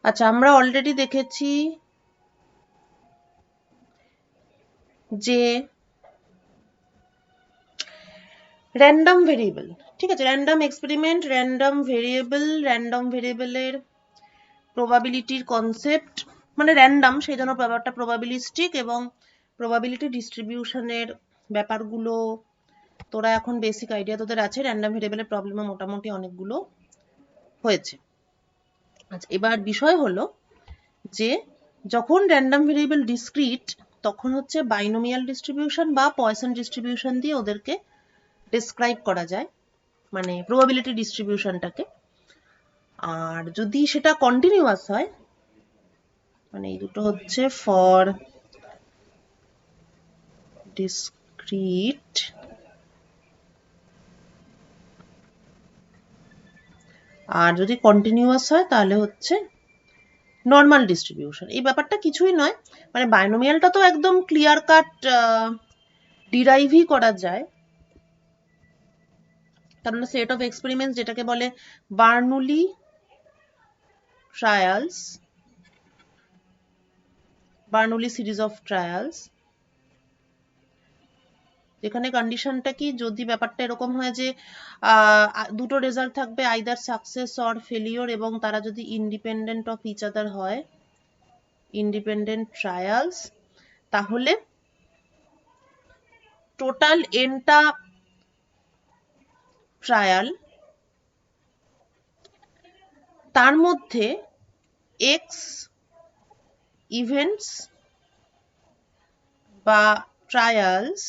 আচ্ছা, আমরা অলরেডি দেখেছি যে র্যান্ডম ভেরিয়েবল, ঠিক আছে, র্যান্ডম এক্সপেরিমেন্ট, র্যান্ডম ভেরিয়েবলের প্রবাবিলিটির কনসেপ্ট, মানে র্যান্ডম সেই জন্য ব্যাপারটা প্রবাবিলিস্টিক, এবং প্রবাবিলিটি ডিস্ট্রিবিউশনের ব্যাপারগুলো তোরা এখন বেসিক আইডিয়া তোদের আছে। র্যান্ডম ভেরিয়েবলের প্রবলেমও মোটামুটি অনেকগুলো হয়েছে। আচ্ছা, এবার বিষয় হলো যে যখন র্যান্ডম ভেরিয়েবল ডিসক্রিট তখন হচ্ছে বাইনোমিয়াল ডিস্ট্রিবিউশন বা পয়সন ডিস্ট্রিবিউশন দিয়ে ওদেরকে ডেসক্রাইব করা যায়, মানে প্রবাবিলিটি ডিস্ট্রিবিউশনটাকে। আর যদি সেটা কন্টিনিউয়াস হয়, মানে এই দুটো হচ্ছে ফর ডিসক্রিট আর যদি কন্টিনিউয়াস হয় তাহলে হচ্ছে নর্মাল ডিস্ট্রিবিউশন। এই ব্যাপারটা কিছুই নয়, মানে বাইনোমিয়ালটা তো একদম ক্লিয়ার কাট ডিরাইভই করা যায়, কারণ সেট অফ এক্সপেরিমেন্টস যেটাকে বলে বার্নুলি ট্রায়ালস, বার্নুলি সিরিজ অফ ট্রায়ালস, যেখানে কন্ডিশনটা কি, যদি ব্যাপারটা এরকম হয় যে দুটো রেজাল্ট থাকবে আইদার সাকসেস অর ফেলিওর, এবং তারা যদি ইন্ডিপেন্ডেন্ট অফ ইচ আদার হয়, ইন্ডিপেন্ডেন্ট ট্রায়ালস, তাহলে টোটাল এনটা ট্রায়াল, তার মধ্যে এক্স ইভেন্টস বা ট্রায়ালস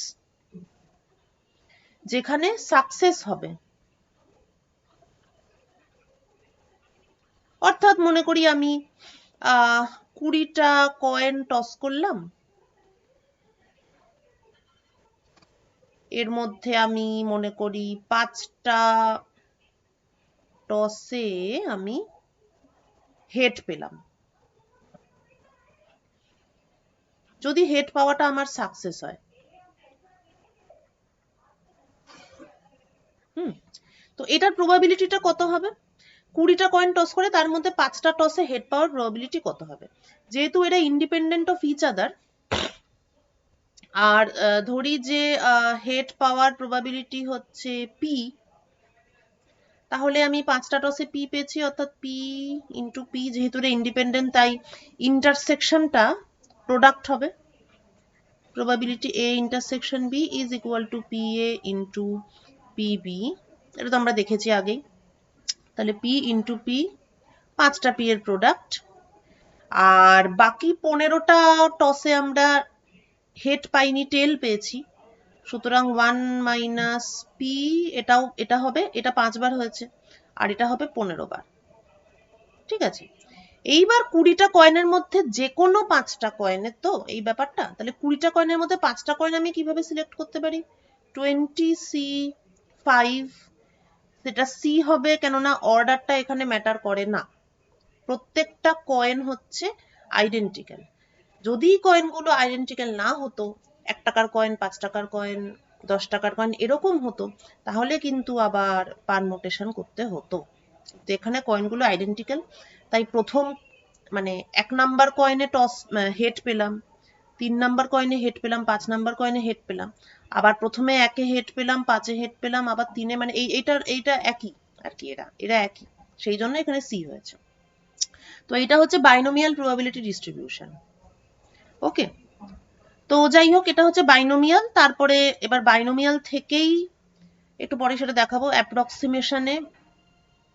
যেখানে সাকসেস হবে, অর্থাৎ মনে করি আমি 20টা কয়েন টস করলাম, এর মধ্যে আমি মনে করি 5টা টসে আমি হেড পেলাম। যদি হেড পাওয়াটা আমার সাকসেস হয়, তো এটার প্রবাবিলিটিটা কত হবে? 20টা কয়েন টস করে তার মধ্যে 5টা টসে হেড পাওয়ার প্রবাবিলিটি কত হবে? যেহেতু এরা ইন্ডিপেন্ডেন্ট অফ ইচ আদার, আর ধরি যে হেড পাওয়ার প্রবাবিলিটি হচ্ছে পি, তাহলে আমি 5টা টসে পি পেয়েছি, অর্থাৎ পি ইন্টু পি, যেহেতু এটা ইন্ডিপেন্ডেন্ট তাই ইন্টারসেকশনটা প্রোডাক্ট হবে, probability A intersection B is equal to P A into P B, এটা তো আমরা দেখেছি আগেই। তাহলে পি ইন্টু পি, 5টা পি এর প্রোডাক্ট, আর বাকি 15টা টসে আমরা হেড পাইনি, টেল পেয়েছি, সুতরাং 1 মাইনাস পি, এটা হবে, এটা 5 বার হয়েছে, আর এটা হবে 15 বার, ঠিক আছে। এইবার 20টা কয়েনের মধ্যে যে কোনো 5টা কয়েনের তো এই ব্যাপারটা, তাহলে 20টা কয়েনের মধ্যে 5টা কয়েন আমি কিভাবে সিলেক্ট করতে পারি? 20C5, সেটা সি হবে, কেননা অর্ডারটা এখানে ম্যাটার করে না, প্রত্যেকটা কয়েন হচ্ছে আইডেন্টিক্যাল। যদি কয়েনগুলো আইডেন্টিক্যাল না হতো, 1 টাকার কয়েন, 5 টাকার কয়েন, 10 টাকার কয়েন এরকম হতো, তাহলে কিন্তু আবার পারমুটেশন করতে হতো। তো এখানে কয়েনগুলো আইডেন্টিক্যাল, তাই প্রথম মানে 1 নাম্বার কয়েনে টস হেড পেলাম, 3 নাম্বার কয়েনে হেড পেলাম, 5 নাম্বার কয়েনে হেড পেলাম, আবার প্রথমে 1-এ হেড পেলাম, 5-এ হেড পেলাম, আবার 3-এ, মানে এইটা একই আর কি, এরা একই, সেই জন্য এখানে সি হয়েছে। তো এটা হচ্ছে বাইনোমিয়াল প্রবাবিলিটি ডিস্ট্রিবিউশন। ওকে, তো যাই হোক, এটা হচ্ছে বাইনোমিয়াল। তারপরে এবার বাইনোমিয়াল থেকেই একটু পরে সেটা দেখাবো, অ্যাপ্রক্সিমেশনে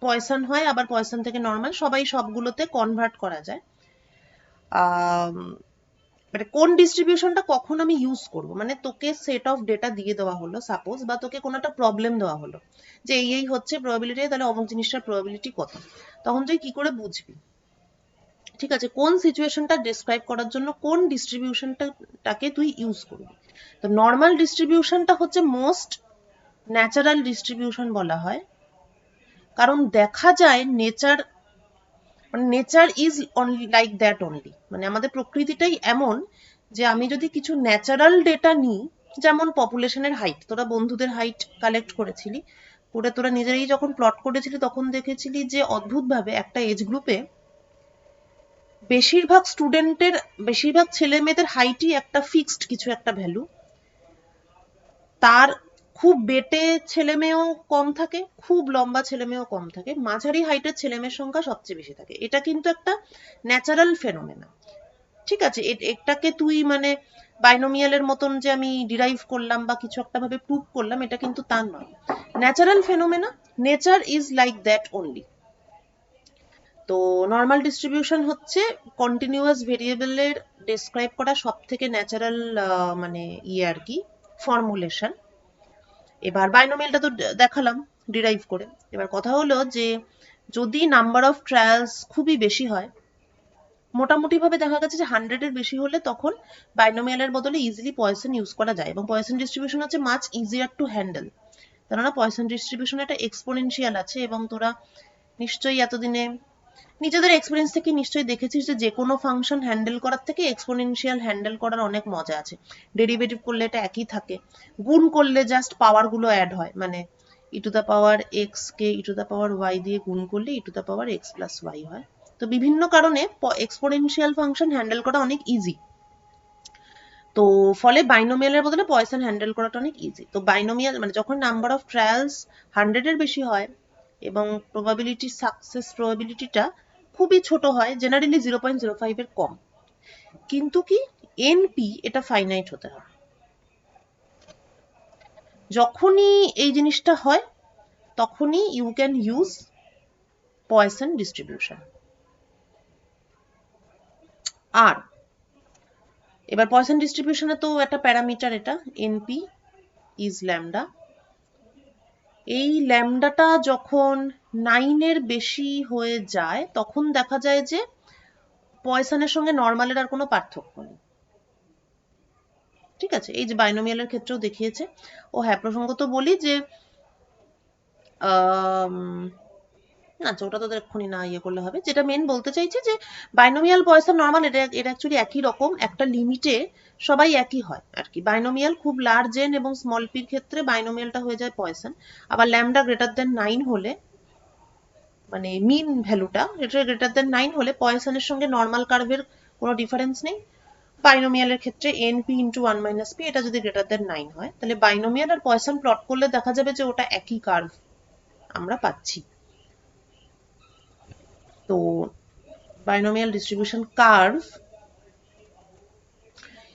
পয়সন হয়, আবার পয়সন থেকে নর্মাল, সবাই সবগুলোতে কনভার্ট করা যায়। মানে কোন ডিস্ট্রিবিউশনটা কখন আমি ইউজ করব, মানে তোকে সেট অফ ডেটা দিয়ে দেওয়া হলো সাপোজ, বা তোকে কোনো একটা প্রবলেম দেওয়া হলো যে এই হচ্ছে প্রবাবিলিটি, তাহলে অমুক জিনিসটার প্রবাবিলিটি কত, তখন তুই কি করে বুঝবি, ঠিক আছে, কোন সিচুয়েশনটা ডেসক্রাইব করার জন্য কোন ডিস্ট্রিবিউশনটাকে তুই ইউজ করবি। তো নর্মাল ডিস্ট্রিবিউশনটা হচ্ছে মোস্ট ন্যাচারাল ডিস্ট্রিবিউশন বলা হয়, কারণ দেখা যায় নেচার, মানে nature is only like that only, মানে আমাদের প্রকৃতিটাই এমন যে আমি যদি কিছু ন্যাচারাল ডেটা নিই, যেমন পপুলেশনের হাইট, তোরা বন্ধুদের হাইট কালেক্ট করেছিলি, করে তোরা নিজেরাই যখন প্লট করেছিলি তখন দেখেছিলি যে অদ্ভুতভাবে একটা এজ গ্রুপে বেশিরভাগ ছেলে মেয়েদের হাইটই একটা ফিক্সড কিছু একটা ভ্যালু। তার খুব বেটে ছেলে মেয়েও কম থাকে, খুব লম্বা ছেলে মেয়েও কম থাকে, মাঝারি হাইটের ছেলে মেয়ের সংখ্যা সবচেয়ে বেশি থাকে। এটা কিন্তু একটা ন্যাচারাল ফেনোমেনা। ঠিক আছে, এটাকে তুই মানে বাইনোমিয়ালের মতন যে আমি ডিরাইভ করলাম বা কিছু একটা ভাবে প্রুভ করলাম, এটা কিন্তু তার নয়। Natural phenomena, nature is like that only. তো নর্মাল ডিস্ট্রিবিউশন হচ্ছে কন্টিনিউয়াস ভেরিয়েবলের ডেসক্রাইব করা সব থেকে ন্যাচারাল মানে আর কি ফর্মুলেশন। এবার বাইনোমিয়ালটা তো দেখালাম ডিরাইভ করে। এবার কথা হলো যে যদি নাম্বার অফ ট্রায়ালস খুবই বেশি হয়, মোটামুটি ভাবে দেখা গেছে যে 100 এর বেশি হলে তখন বাইনোমিয়ালের বদলে ইজিলি পয়সন ইউজ করা যায়, এবং পয়সন ডিস্ট্রিবিউশন হচ্ছে মাচ ইজিয়ার টু হ্যান্ডেল। কেননা পয়সন ডিস্ট্রিবিউশন একটা এক্সপোনেনশিয়াল আছে, এবং তোরা নিশ্চয়ই এতদিনে নিজেদের এক্সপিরিয়েন্স থেকে নিশ্চয়ই দেখেছিস যে কোনো ফাংশন হ্যান্ডেল করার থেকে এক্সপোনেনশিয়াল হ্যান্ডেল করার অনেক মজা আছে। ডেরিভেটিভ করলে এটা একই থাকে, গুণ করলে জাস্ট পাওয়ার গুলো অ্যাড হয়, মানে e to the power x কে e to the power y দিয়ে গুণ করলে e to the power x plus y হয়। তো বিভিন্ন কারণে এক্সপোনেনশিয়াল ফাংশন হ্যান্ডেল করা অনেক ইজি। তো ফলে বাইনোমিয়ালের বদলে পয়সন হ্যান্ডেল করাটা অনেক ইজি। তো বাইনোমিয়াল মানে যখন নাম্বার অফ ট্রায়ালস 100 এর বেশি হয় এবং প্রবাবিলিটিটা খুবই ছোট হয়, জেনারেলি 0.05 এর কম, কিন্তু কি এনপি এটা ফাইনাইট হতে হয়। যখনই এই জিনিসটা হয় তখনই you can use Poisson distribution. আর এবার পয়সন ডিস্ট্রিবিউশনে তো একটা প্যারামিটার, এটা এনপি ইজ ল্যামডা। এই ল্যামডাটা যখন 9 এর বেশি হয়ে যায় তখন দেখা যায় যে পয়সনের সঙ্গে নর্মালের আর কোনো পার্থক্য নেই। ঠিক আছে, এই যে বাইনোমিয়ালের ক্ষেত্রেও দেখিয়েছে। ও হ্যাঁ, প্রসঙ্গত বলি যে না, ওটা তোদের এক্ষুনি না ইয়ে করলে হবে। যেটা মেন বলতে চাইছি যে বাইনোমিয়াল পয়সন নর্মাল এটা অ্যাকচুয়ালি একই রকম, একটা লিমিটে সবাই একই হয় আর কি। বাইনোমিয়াল খুব লার্জ এন এবং স্মল পির ক্ষেত্রে বাইনোমিয়ালটা হয়ে যায় পয়সন। আবার ল্যামডা গ্রেটার দেন 9 হলে, মানে মিন ভ্যালুটা এটা গ্রেটার দেন 9 হলে পয়সনের সঙ্গে নর্মাল কার্ভের কোনো ডিফারেন্স নেই। বাইনোমিয়ালের ক্ষেত্রে এনপি ইন্টু 1 মাইনাস পি এটা যদি গ্রেটার দেন 9 হয়, তাহলে বাইনোমিয়াল আর পয়সন প্লট করলে দেখা যাবে যে ওটা একই কার্ভ আমরা পাচ্ছি। তো binomial distribution curve,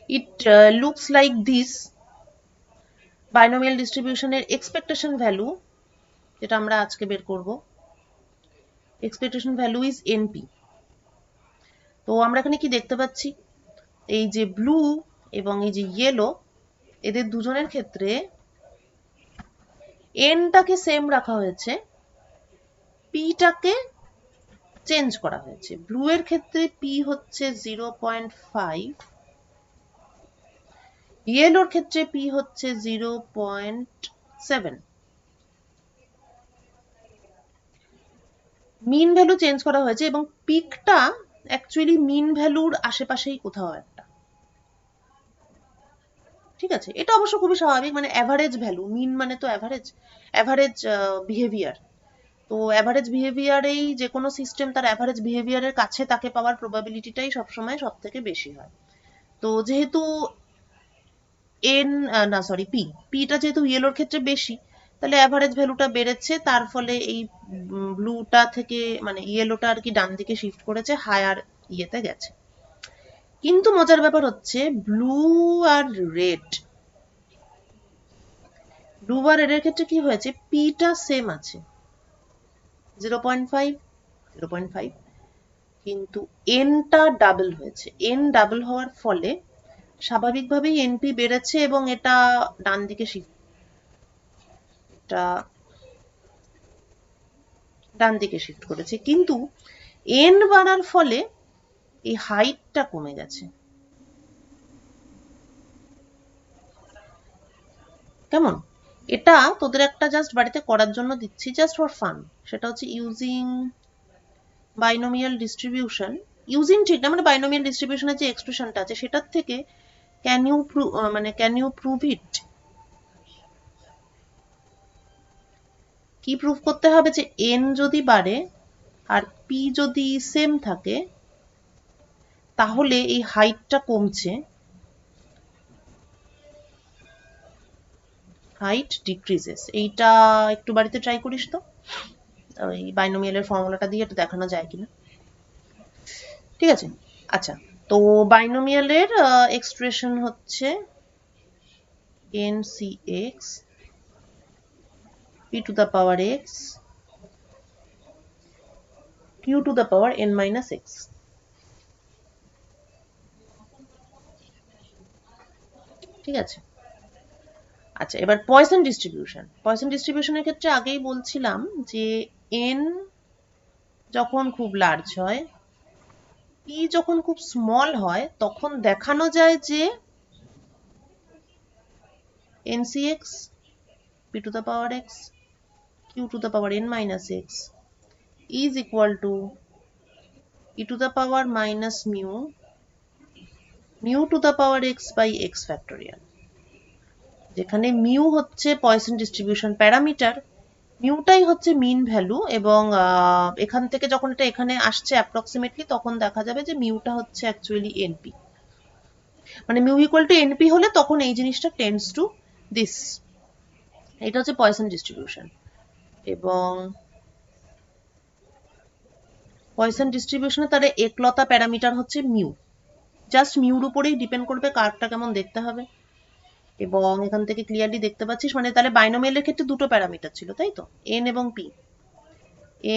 it looks like this. binomial distribution এর expectation value যেটা আমরা আজকে বের করব, expectation value is np। তো আমরা এখানে কি দেখতে পাচ্ছি, এই যে ব্লু এবং এই যে ইয়েলো, এদের দুজনের ক্ষেত্রে এনটাকে সেম রাখা হয়েছে, পিটাকে চেঞ্জ করা হয়েছে। ব্লু এর ক্ষেত্রে পি হচ্ছে 0.5, ইয়েলোর ক্ষেত্রে পি হচ্ছে 0.7। মিন ভ্যালু চেঞ্জ করা হয়েছে এবং পিকটা অ্যাকচুয়ালি মিন ভ্যালুর আশেপাশেই কোথাও একটা। ঠিক আছে, এটা অবশ্য খুবই স্বাভাবিক, মানে অ্যাভারেজ ভ্যালু, মিন মানে তো অ্যাভারেজ বিহেভিয়ার। তো অ্যাভারেজ বিহেভিয়ারেই যে কোনো সিস্টেম তার অ্যাভারেজ বিহেভিয়ারের কাছে তাকে পাওয়ার প্রবাবিলিটিটাই সবসময় সব থেকে বেশি হয়। তো যেহেতু পিটা যেহেতু ইয়েলোর ক্ষেত্রে বেশি, তাহলে অ্যাভারেজ ভ্যালুটা বেড়েছে, তার ফলে এই ব্লুটা থেকে মানে ইয়েলোটা আর কি ডান দিকে শিফট করেছে, হায়ার ইয়েতে গেছে। কিন্তু মজার ব্যাপার হচ্ছে ব্লু আর রেড এর ক্ষেত্রে কি হয়েছে, পিটা সেম আছে 0.5, কিন্তু এনটা ডাবল হয়েছে। এন ডাবল হওয়ার ফলে স্বাভাবিকভাবেই এনপি বেড়েছে এবং এটা ডান দিকে শিফট করেছে। কিন্তু এন বাড়ার ফলে এই হাইটটা কমে গেছে। কেমন? এটা তোদের একটা জাস্ট বাড়িতে করার জন্য দিচ্ছি, জাস্ট ফর ফান। সেটা হচ্ছে ইউজিং বাইনোমিয়াল ডিস্ট্রিবিউশন, ইউজিং ঠিক না, মানে বাইনোমিয়াল ডিস্ট্রিবিউশনের যে এক্সপ্রেশনটা আছে সেটার থেকে ক্যান ইউ প্রুভ ইট। কি প্রুভ করতে হবে, যে এন যদি বাড়ে আর পি যদি সেম থাকে তাহলে এই হাইটটা কমছে, হাইট ডিক্রিজেস। এইটা একটু বাড়িতে ট্রাই করিস তো, ওই বাইনোমিয়ালের ফর্মুলাটা দিয়ে একটু দেখানো যায় কিনা। ঠিক আছে, আচ্ছা, তো বাইনোমিয়ালের এক্সপ্রেশন হচ্ছে NCX p to the power x q to the power n minus x। ঠিক আছে, আচ্ছা, এবার পয়সন ডিস্ট্রিবিউশন। পয়সন ডিস্ট্রিবিউশনের ক্ষেত্রে আগেই বলছিলাম যে n যখন খুব লার্জ হয়, p যখন খুব স্মল হয়, তখন দেখানো যায় যে NCX p to the power x q to the power n minus x is equal to e to the power minus mu to the power x by x factorial। যেখানে mu হচ্ছে poison distribution parameter, মিউটাই হচ্ছে mean value, এবং এখান থেকে যখন এটা এখানে আসছে অ্যাপ্রক্সিমেটলি, তখন দেখা যাবে যে মিউটা হচ্ছে অ্যাকচুয়ালি এনপি, মানে মিউ ইকুয়াল টু এনপি হলে তখন এই জিনিসটা টেন্ডস টু দিস। এটা হচ্ছে পয়সন ডিস্ট্রিবিউশন। এবং পয়সন ডিস্ট্রিবিউশনে তার একলতা প্যারামিটার হচ্ছে মিউ, জাস্ট মিউর উপরেই ডিপেন্ড করবে কার্ভটা কেমন দেখতে হবে। এবং এখান থেকে ক্লিয়ারলি দেখতে পাচ্ছিস, মানে তাহলে বাইনোমিয়ালের ক্ষেত্রে দুটো প্যারামিটার ছিল, তাই তো, এন এবং পি।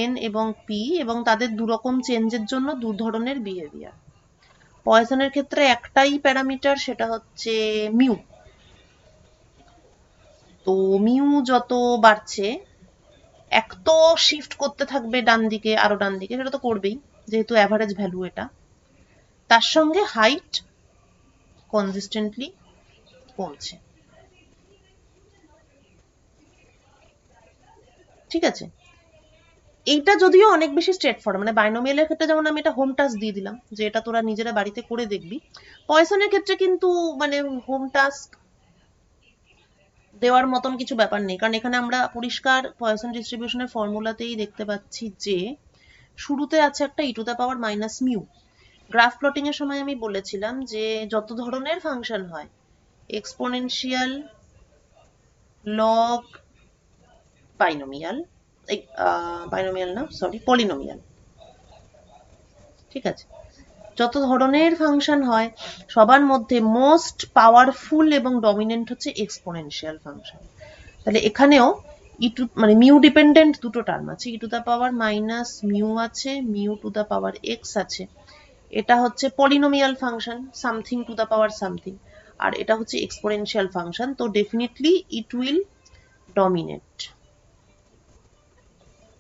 এন এবং পি, এবং তাদের দুরকম চেঞ্জের জন্য দু ধরনের বিহেভিয়ার। পয়সনের ক্ষেত্রে একটাই প্যারামিটার, সেটা হচ্ছে মিউ। তো মিউ যত বাড়ছে, এক তো শিফট করতে থাকবে ডান দিকে, আরো ডান দিকে, সেটা তো করবেই যেহেতু অ্যাভারেজ ভ্যালু এটা, তার সঙ্গে হাইট কনসিস্টেন্টলি কমছে। ঠিক আছে, এইটা যদিও অনেক বেশি স্ট্রেট ফরওয়ার্ড, মানে বাইনোমিয়ালের ক্ষেত্রে যেমন আমি এটা হোম টাস্ক দিয়ে দিলাম যে এটা তোরা নিজেরা বাড়িতে করে দেখবি, পয়সনের ক্ষেত্রে কিন্তু মানে হোম টাস্ক দেওয়ার মতন কিছু ব্যাপার নেই, কারণ এখানে আমরা পরিষ্কার পয়সন ডিস্ট্রিবিউশনের ফর্মুলাতেই দেখতে পাচ্ছি যে শুরুতে আছে একটা e to the power minus mu. Graph plotting এর সময় আমি বলেছিলাম যে যত ধরনের ফাংশন হয়, এক্সপোনেনশিয়াল, লগ, বাইনোমিয়াল, বাইনোমিয়াল না সরি পলিনোমিয়াল, ঠিক আছে, যত ধরনের ফাংশন হয় সবার মধ্যে মোস্ট পাওয়ারফুল এবং ডমিনেন্ট হচ্ছে এক্সপোনেনশিয়াল ফাংশন। তাহলে এখানেও ই টু মানে মিউ ডিপেন্ডেন্ট দুটো টার্ম আছে, e to the power minus mu আছে, mu to the power x আছে। এটা হচ্ছে polynomial function, something to the power something, আর এটা হচ্ছে এক্সপোনেনশিয়াল ফাংশন। তো ডেফিনেটলি ইট উইল ডমিনেট।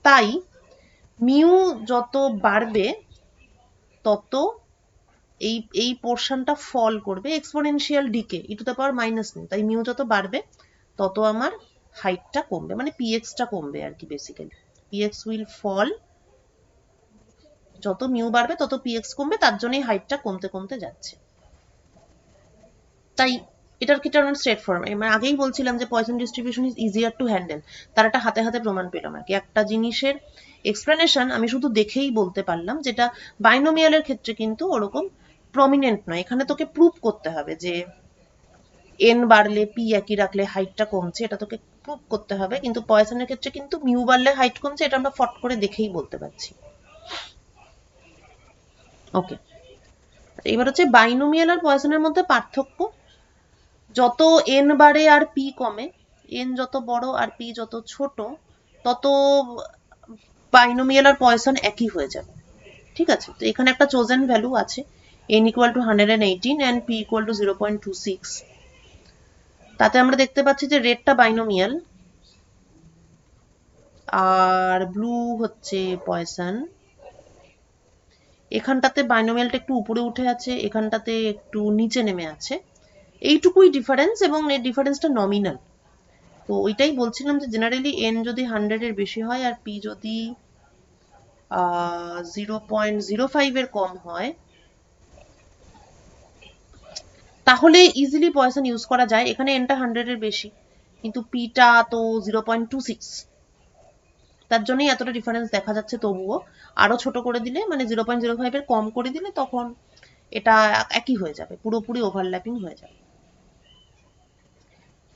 তাই মিউ যত বাড়বে তত এই এই পোর্শনটা ফল করবে, exponential decay, e to the power minus নেই, তাই মিউ যত বাড়বে তত আমার হাইটটা কমবে, মানে পিএক্সটা কমবে আর কি বেসিক্যালি। পিএক্স উইল ফল, যত মিউ বাড়বে তত পিএক্স কমবে, তার জন্যই হাইটটা কমতে কমতে যাচ্ছে। তাই এটার কি একটা স্ট্রেট ফর্ম, মানে আগেই বলছিলাম যে poison distribution is easier to handle, তার একটা হাতে হাতে প্রমাণ পেলাম আর কি। একটা জিনিসের এক্সপ্লেনেশন আমি শুধু দেখেই বলতে পারলাম, যেটা বাইনোমিয়ালের ক্ষেত্রে কিন্তু ওরকম প্রমিনেন্ট নয়, এখানে তোকে প্রুভ করতে হবে যে এন বাড়লে পি একই রাখলে হাইটটা কমছে, এটা তোকে প্রুভ করতে হবে। কিন্তু পয়সনের ক্ষেত্রে কিন্তু মিউ বাড়লে হাইট কমছে, এটা আমরা ফট করে দেখেই বলতে পারছি। ওকে, এবার হচ্ছে বাইনোমিয়াল আর পয়সনের মধ্যে পার্থক্য। যত এন বাড়ে আর পি কমে, এন যত বড় আর পি যত ছোট, তত বাইনোমিয়াল আর পয়সন একই হয়ে যাবে। ঠিক আছে, তো এখানে একটা চোজেন ভ্যালু আছে, n equal to 118 and p equal to 0.26। তাতে আমরা দেখতে পাচ্ছি যে রেডটা বাইনোমিয়াল আর ব্লু হচ্ছে পয়সন। এখানটাতে বাইনোমিয়ালটা একটু উপরে উঠে আছে, এখানটাতে একটু নিচে নেমে আছে, এইটুকুই ডিফারেন্স, এবং এই ডিফারেন্সটা নমিনাল। তো ওইটাই বলছিলাম যে জেনারেলি এন যদি 100 এর বেশি হয় আর পি যদি 0.05 এর কম হয়, তাহলে ইজিলি পয়সন ইউজ করা যায়। এখানে এনটা 100 এর বেশি, কিন্তু পিটা তো 0.26, তার জন্যই এতটা ডিফারেন্স দেখা যাচ্ছে। তবুও আরো ছোট করে দিলে, মানে 0.05 এর কম করে দিলে, তখন এটা একই হয়ে যাবে, পুরোপুরি ওভারল্যাপিং হয়ে যাবে।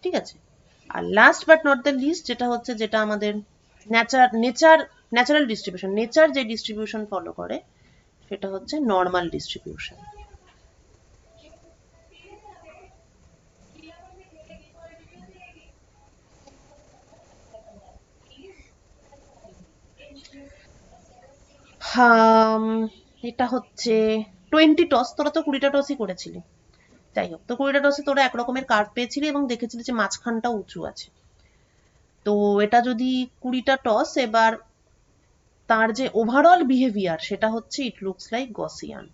ঠিক আছে, আর last but not the least যেটা হচ্ছে, যেটা আমাদের ন্যাচারাল ডিস্ট্রিবিউশন, নেচার যে ডিস্ট্রিবিউশন ফলো করে সেটা হচ্ছে নর্মাল ডিস্ট্রিবিউশন। এটা হচ্ছে 20 টস, তোরা তো 20টা টসই করেছিলি। যাই হোক, তো 20টা টসে তোরা একরকমের কার্ড পেয়েছিলি এবং দেখেছিলি যে মাঝখানটা উঁচু আছে। তো এটা যদি 20টা টস, এবার তার যে ওভারঅল বিহেভিয়ার সেটা হচ্ছে ইট লুকস লাইক গসিয়ান।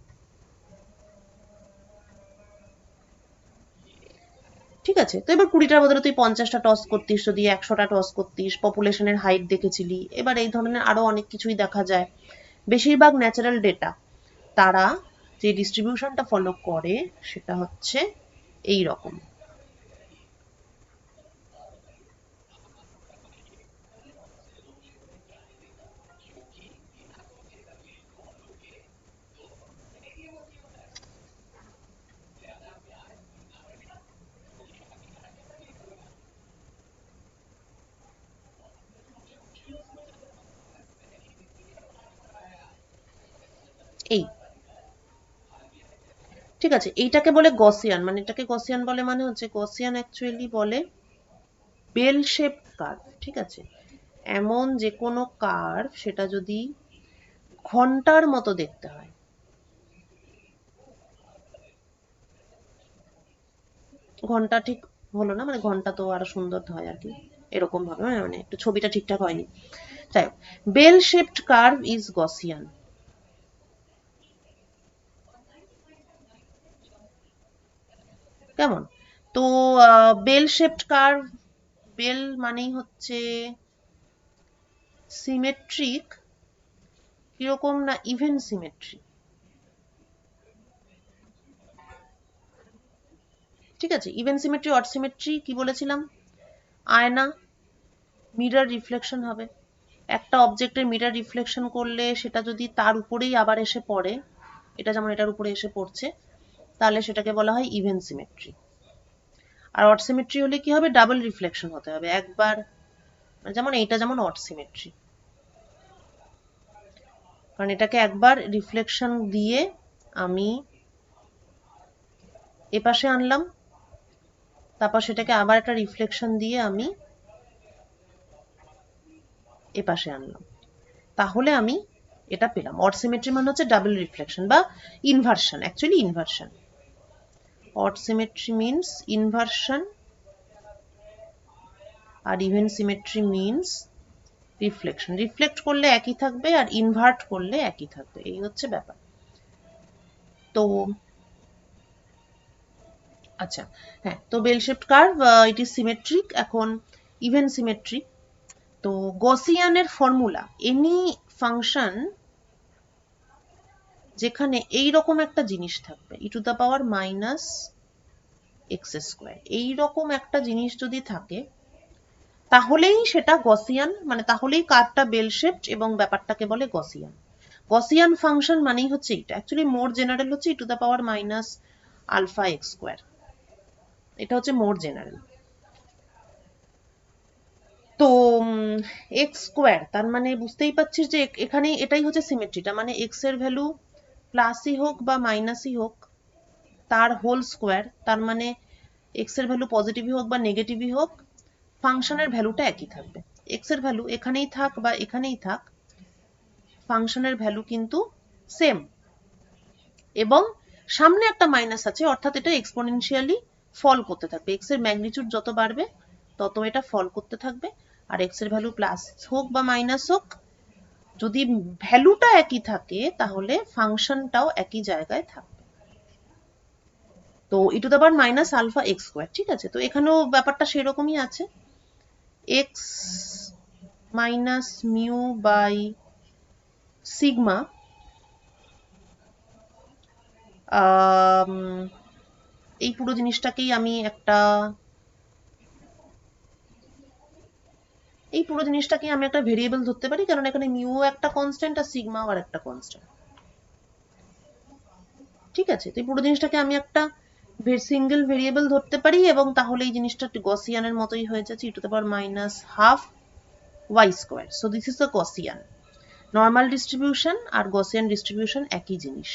ঠিক আছে, তো এবার 20টার বদলে তুই 50টা টস করতিস, যদি 100টা টস করতিস, পপুলেশনের হাইট দেখেছিলি, এবার এই ধরনের আরো অনেক কিছুই দেখা যায়। বেশিরভাগ ন্যাচারাল ডেটা তারা যে ডিস্ট্রিবিউশনটা ফলো করে সেটা হচ্ছে এই রকম। এই, ঠিক আছে, এইটাকে বলে গসিয়ান, মানে এটাকে গসিয়ান বলে, মানে হচ্ছে গসিয়ান অ্যাকচুয়ালি বলে বেল শেপ কার্ভ। ঠিক আছে, এমন যে কোনো কার্ভ সেটা যদি ঘন্টার মতো দেখতে হয়, ঘন্টা ঠিক হলো না, মানে ঘন্টা তো আরো সুন্দর হয় আর কি, এরকম ভাবে, মানে একটু ছবিটা ঠিকঠাক হয়নি। যাই হোক, bell shaped curve is Gaussian. কেমন? তো বেল শেপড কার্ভ, বেল মানেই হচ্ছে সিমেট্রিক, কিরকম না ইভেন সিমেট্রি। ঠিক আছে, ইভেন সিমেট্রি অড সিমেট্রি কি বলেছিলাম? আয়না, মিরর রিফ্লেকশন হবে, একটা অবজেক্টের মিরর রিফ্লেকশন করলে সেটা যদি তার উপরেই আবার এসে পড়ে, এটা যেমন এটার উপরে এসে পড়ছে, তাহলে সেটাকে বলা হয় ইভেন সিমেট্রি। আর অড সিমেট্রি হলে কি হবে? ডাবল রিফ্লেকশন হতে হবে একবার, যেমন এইটা যেমন অড সিমেট্রি, কারণ এটাকে একবার রিফ্লেকশন দিয়ে আমি এপাশে আনলাম, তারপর সেটাকে আবার একটা রিফ্লেকশন দিয়ে আমি এপাশে আনলাম, তাহলে আমি এটা পেলাম। অড সিমেট্রি মানে হচ্ছে ডাবল রিফ্লেকশন বা inversion, actually inversion. Odd symmetry means inversion, আর even symmetry means reflection. Reflect করলে একই থাকবে আর ইনভার্ট করলে একই থাকবে, এই হচ্ছে ব্যাপার। তো আচ্ছা, হ্যাঁ, তো bell shaped curve it is symmetric. এখন ইভেন সিমেট্রি, তো গসিয়ানের ফর্মুলা, এনি ফাংশন যেখানে এই রকম একটা জিনিস থাকবে, e to the power minus x square, এইরকম একটা জিনিস যদি থাকে তাহলেই সেটা গসিয়ান, মানে তাহলেই কার্ভটা বেল শেপড এবং ব্যাপারটাকে বলে গসিয়ান। গসিয়ান ফাংশন মানেই হচ্ছে এটা, অ্যাকচুয়ালি মোর জেনারেল হচ্ছে e to the power minus alpha x square, এটা হচ্ছে মোর জেনারেল। তো এক্স স্কোয়ার তার মানে বুঝতেই পারছিস যে এখানে এটাই হচ্ছে সিমেট্রিটা, মানে এক্স এর ভ্যালু প্লাসই হোক বা মাইনাসই হোক তার হোল স্কোয়ার, তার মানে এক্স এর ভ্যালু পজিটিভই হোক বা নেগেটিভই হোক, ফাংশনের ভ্যালুটা একই থাকবে। এক্স এর ভ্যালু এখানেই থাক বা এখানেই থাক, ফাংশনের ভ্যালু কিন্তু সেম, এবং সামনে একটা মাইনাস আছে, অর্থাৎ এটা এক্সপোনেনশিয়ালি ফল করতে থাকবে, এক্স এর ম্যাগনিটিউড যত বাড়বে তত এটা ফল করতে থাকবে। আর এক্স এর ভ্যালু প্লাস হোক বা মাইনাস হোক, যদি ভ্যালুটা একই থাকে তাহলে ফাংশনটাও একই জায়গায় থাকবে। তো e to the power minus alpha x square, ঠিক আছে, তো এখানেও ব্যাপারটা সেরকমই আছে, x minus mu by sigma, এই পুরো জিনিসটাকেই আমি একটা, এই পুরো জিনিসটাকে আমি একটা ভেরিয়েবল ধরতে পারি, কারণ এখানে মিউ একটা কনস্ট্যান্ট আর সিগমাও আর একটা কনস্ট্যান্ট। ঠিক আছে, তো এই পুরো জিনিসটাকে আমি একটা সিঙ্গেল ভেরিয়েবল ধরতে পারি এবং তাহলে এই জিনিসটা গসিয়ানের মতোই হয়ে যাচ্ছে, e⁻½ y square. So this is the Gaussian. Normal distribution আর গসিয়ান ডিস্ট্রিবিউশন একই জিনিস,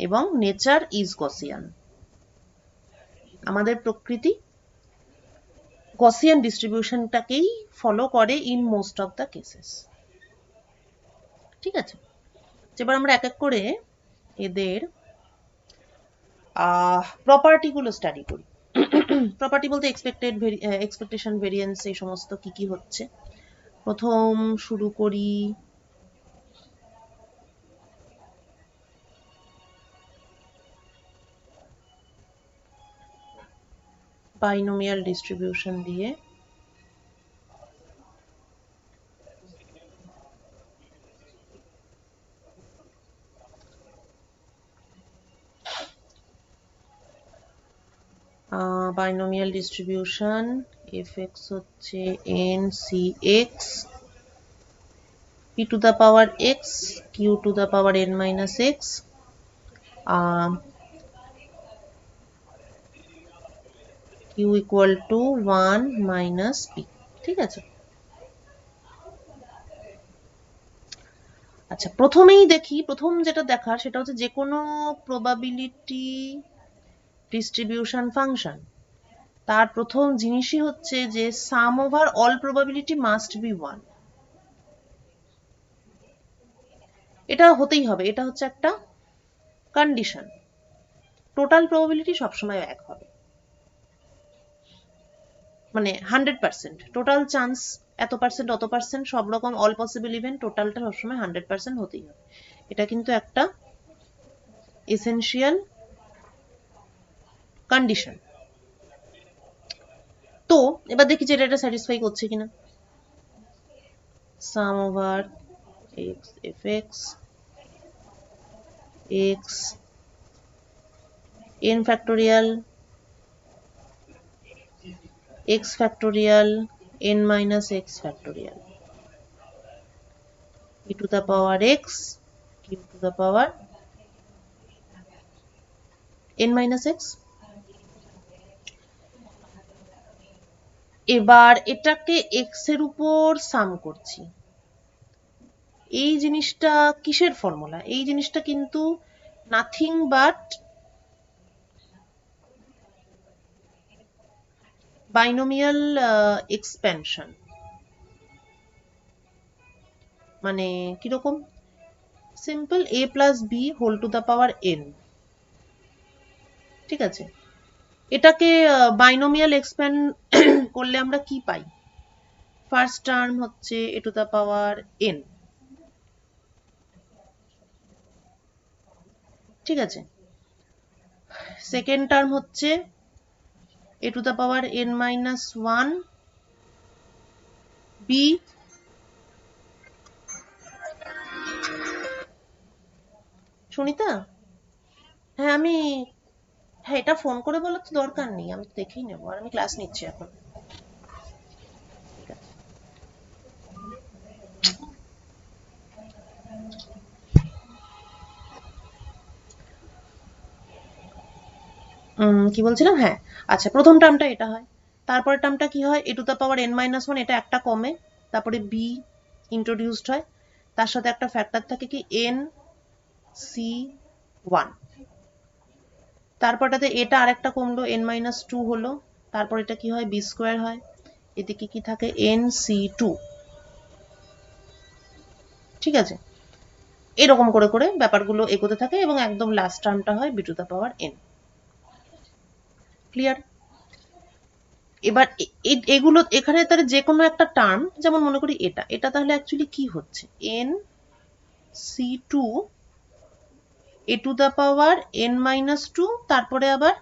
এবং নেচার ইজ গসিয়ান। আমাদের প্রকৃতি গসিয়ান ডিস্ট্রিবিউশনটাকেই ফলো করে in most of the cases. ঠিক আছে, এবার আমরা এক এক করে এদের প্রপার্টি গুলো স্টাডি করি। প্রপার্টি বলতে এক্সপেকটেশন ভেরিয়েন্স এই সমস্ত কি কি হচ্ছে। প্রথম শুরু করি বাইনোমিয়াল ডিস্ট্রিবিউশন দিয়ে। বাইনোমিয়াল ডিস্ট্রিবিউশন fx হচ্ছে n(c(x) p to the power x q to the power n-x, q equal to 1 minus p। ঠিক আছে, আচ্ছা প্রথমেই দেখি, প্রথম যেটা দেখার সেটা হচ্ছে যে কোনো প্রবাবিলিটি ডিস্ট্রিবিউশন ফাংশন, তার প্রথম জিনিসই হচ্ছে যে sum over all probability must be 1। এটা হতেই হবে, এটা হচ্ছে একটা কন্ডিশন। টোটাল প্রবাবিলিটি সবসময় এক হবে, মানে 100%। টোটাল চান্স এত পার্সেন্ট, অত পার্সেন্ট, সব রকম অল পসিবল ইভেন্ট, টোটালটা সবসময় 100% হতেই হবে। এটা কিন্তু একটা এসেনশিয়াল কন্ডিশন। তো এবার দেখি যে এটা স্যাটিসফাই করছে কিনা। সাম over x fx x n factorial x factorial n minus x factorial e to the power x q to the power n minus x। এবার এটাকে x এর উপর সাম করছি। এই জিনিসটা কিসের ফর্মুলা? এই জিনিসটা কিন্তু নাথিং বাট বাইনোমিয়াল এক্সপ্যানশন। মানে কিরকম? Simple a plus B whole to the power n। ঠিক আছে, এটাকে বাইনোমিয়াল এক্সপ্যান্ড করলে আমরা কি পাই? ফার্স্ট টার্ম হচ্ছে a to the power n। ঠিক আছে, সেকেন্ড টার্ম হচ্ছে a to the power n minus 1 b Sunita, হ্যাঁ এটা ফোন করে বলার তো দরকার নেই, আমি দেখেই নেবো, আর আমি ক্লাস নিচ্ছি এখন। কি বলছিলাম? হ্যাঁ, আচ্ছা প্রথম টার্মটা এটা হয়, তারপরের টার্মটা কি হয়? a to the power n-1, এটা একটা কমে, তারপরে b ইন্ট্রোডিউসড হয়, তার সাথে একটা ফ্যাক্টর থাকে কি n(c)(1), তারপরটাতে এটা আরেকটা কমলো, n-2 হলো, তারপর এটা কি হয়? b স্কোয়ার হয়, এদিকে কি থাকে? n(c)(2). ঠিক আছে, এরকম করে করে ব্যাপারগুলো এগোতে থাকে এবং একদম লাস্ট টার্মটা হয় b to the power n। Clear? এবার এগুলো এখানে তাহলে যে কোনো একটা টার্ম, যেমন মনে করি এটা তাহলে অ্যাকচুয়ালি কি হচ্ছে? n(c)(2) a to the power n-2, তারপরে আবার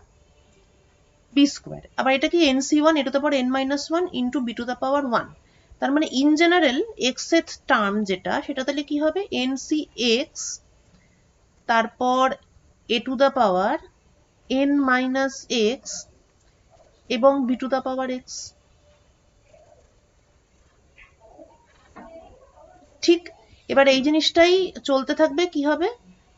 b স্কোয়ার, আবার এটা কি n(c)(1) a to the power n-1 into b to the power 1। তার মানে ইন জেনারেল এক্স এর টার্ম যেটা, সেটা তাহলে কি হবে? n(c)(x), তারপর a to the power n-x এবং b to the power x। ঠিক, এবার এই জিনিসটাই চলতে থাকবে, কি হবে?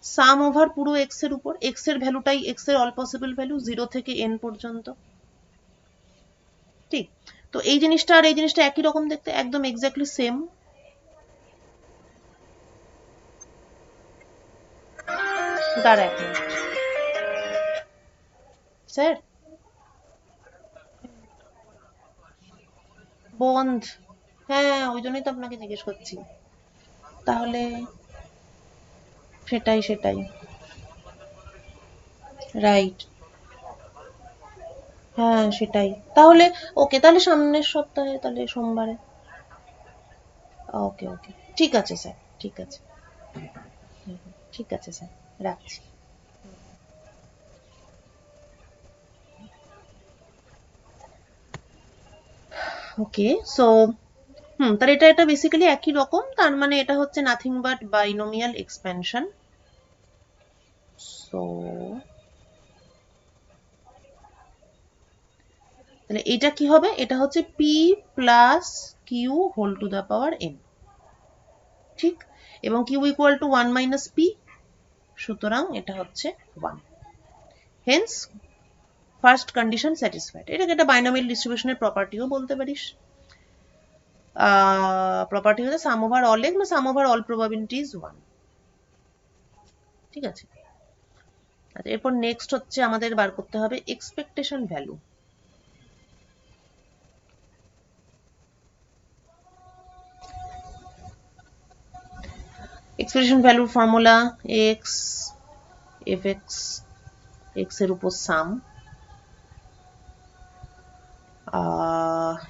সাম ওভার পুরো এক্স এর উপর, এক্স এর ভ্যালুটাই এক্স এর অল পসিবল ভ্যালু 0 থেকে n পর্যন্ত। ঠিক, তো এই জিনিসটা আর এই জিনিসটা একই রকম দেখতে, একদম এক্স্যাক্টলি সেম। দাঁড়া এক মিনিট স্যার, বন্ধ, হ্যাঁ ওই জন্যই তো আপনাকে জিজ্ঞেস করছি। তাহলে সেটাই সেটাই, রাইট, হ্যাঁ সেটাই। তাহলে ওকে, তাহলে সামনের সপ্তাহে, তাহলে সোমবারে। ওকে ওকে, ঠিক আছে স্যার, ঠিক আছে। ঠিক আছে স্যার, রাখছি। ওকে, সো তাহলে এটা বেসিক্যালি একই রকম, তার মানে এটা হচ্ছে nothing but binomial expansion. So তাহলে এটা কি হবে, এটা হচ্ছে P plus Q whole to the power N. ঠিক, এবং Q equal to 1 minus P, সুতরাং এটা হচ্ছে 1। Hence first condition satisfied. এটাকে একটা বাইনোমিয়াল ডিস্ট্রিবিউশনের প্রপার্টিও বলতে পারিস। প্রপার্টি হচ্ছে সাম ওভার অল এক্স বা সাম ওভার অল প্রবাবিলিটি ইজ 1। ঠিক আছে, আচ্ছা এরপর নেক্সট হচ্ছে আমাদের বার করতে হবে এক্সপেকটেশন ভ্যালু। এক্সপেকটেশন ভ্যালুর formula x F x, x এর উপর সাম।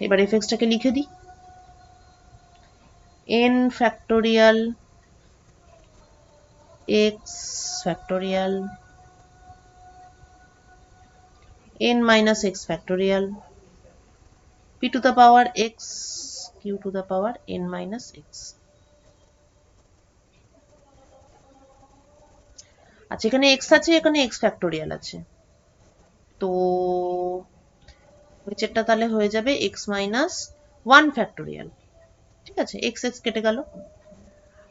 এবার এফ এক্সটাকে লিখে দিই, n factorial x factorial n minus x factorial p to the power x q to the power n minus x। আচ্ছা এখানে x আছে, এখানে x ফ্যাক্টোরিয়াল আছে, তো নিচেরটা তাহলে হয়ে যাবে x মাইনাস 1 ফ্যাক্টোরিয়াল। ঠিক আছে, x x কেটে গেল।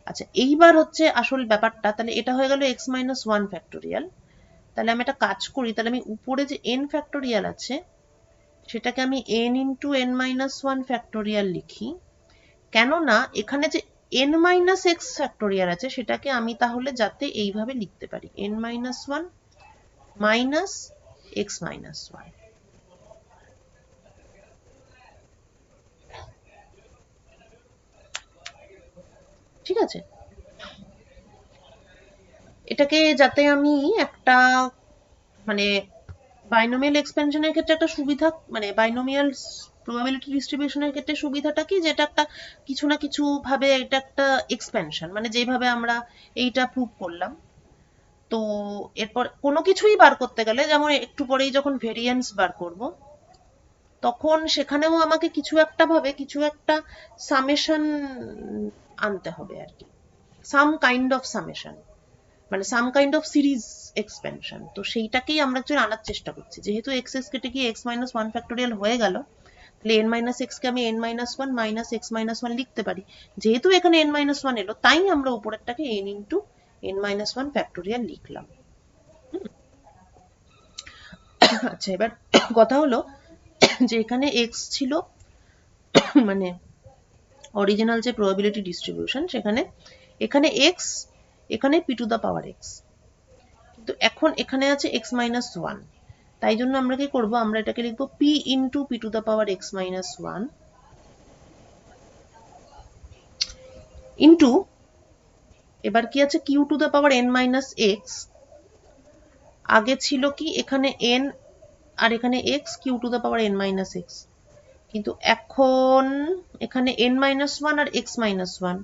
আচ্ছা এইবার হচ্ছে আসল ব্যাপারটা, তাহলে এটা হয়ে গেল x মাইনাস 1 ফ্যাক্টোরিয়াল। তাহলে আমি একটা কাজ করি, তাহলে আমি উপরে যে n ফ্যাক্টোরিয়াল আছে সেটাকে আমি n into n minus 1 factorial লিখি, কেননা এখানে যে n মাইনাস এক্স ফ্যাক্টোরিয়াল আছে সেটাকে আমি তাহলে যাতে এইভাবে লিখতে পারি n minus 1 minus X minus 1। ঠিক আছে, এটাকে যাতে আমি একটা মানে বাইনোমিয়াল এক্সপেনশনের ক্ষেত্রে একটা সুবিধা, মানে বাইনোমিয়াল প্রবাবিলিটি ডিস্ট্রিবিউশনের ক্ষেত্রে সুবিধাটা কি, যেটা একটা কিছু না কিছু ভাবে এটা একটা এক্সপেনশন, মানে যেভাবে আমরা এইটা প্রুভ করলাম। তো এরপর কোনো কিছুই বার করতে গেলে, যেমন একটু পরেই যখন ভেরিয়েন্স বার করব, তখন সেখানেও আমাকে কিছু একটা ভাবে কিছু একটা সামেশন আনতে হবে আর কি, সাম কাইন্ড অফ সামেশন, মানে some kind of series expansion. তো সেইটাকেই আমরা একটু আনার চেষ্টা করছি। যেহেতু এক্স এক্স কেটে গিয়ে এক্স মাইনাস ওয়ান ফ্যাক্টোরিয়াল হয়ে গেল, তাহলে এন মাইনাস এক্স কে আমি N minus one minus X minus one লিখতে পারি। যেহেতু এখানে এন মাইনাস ওয়ান এলো, তাই আমরা উপরেরটাকে n into n minus one factorial লিখলাম। আচ্ছা এবার কথা হলো যে এখানে এক্স ছিল মানে অরিজিনাল যে প্রবাবিলিটি ডিস্ট্রিবিউশন, সেখানে এখানে এক্স, এখানে P to the power X, কিন্তু এখন এখানে আছে এক্স মাইনাস ওয়ান। তাই জন্য আমরা কি করব, আমরা এটাকে লিখবো P into P to the power X minus one into, এবার কি আছে Q to the power N minus X. আগে ছিল কি এখানে এন আর এখানে X, Q to the power N minus X, কিন্তু এখন এখানে n মাইনাস ওয়ান আর x মাইনাস ওয়ান,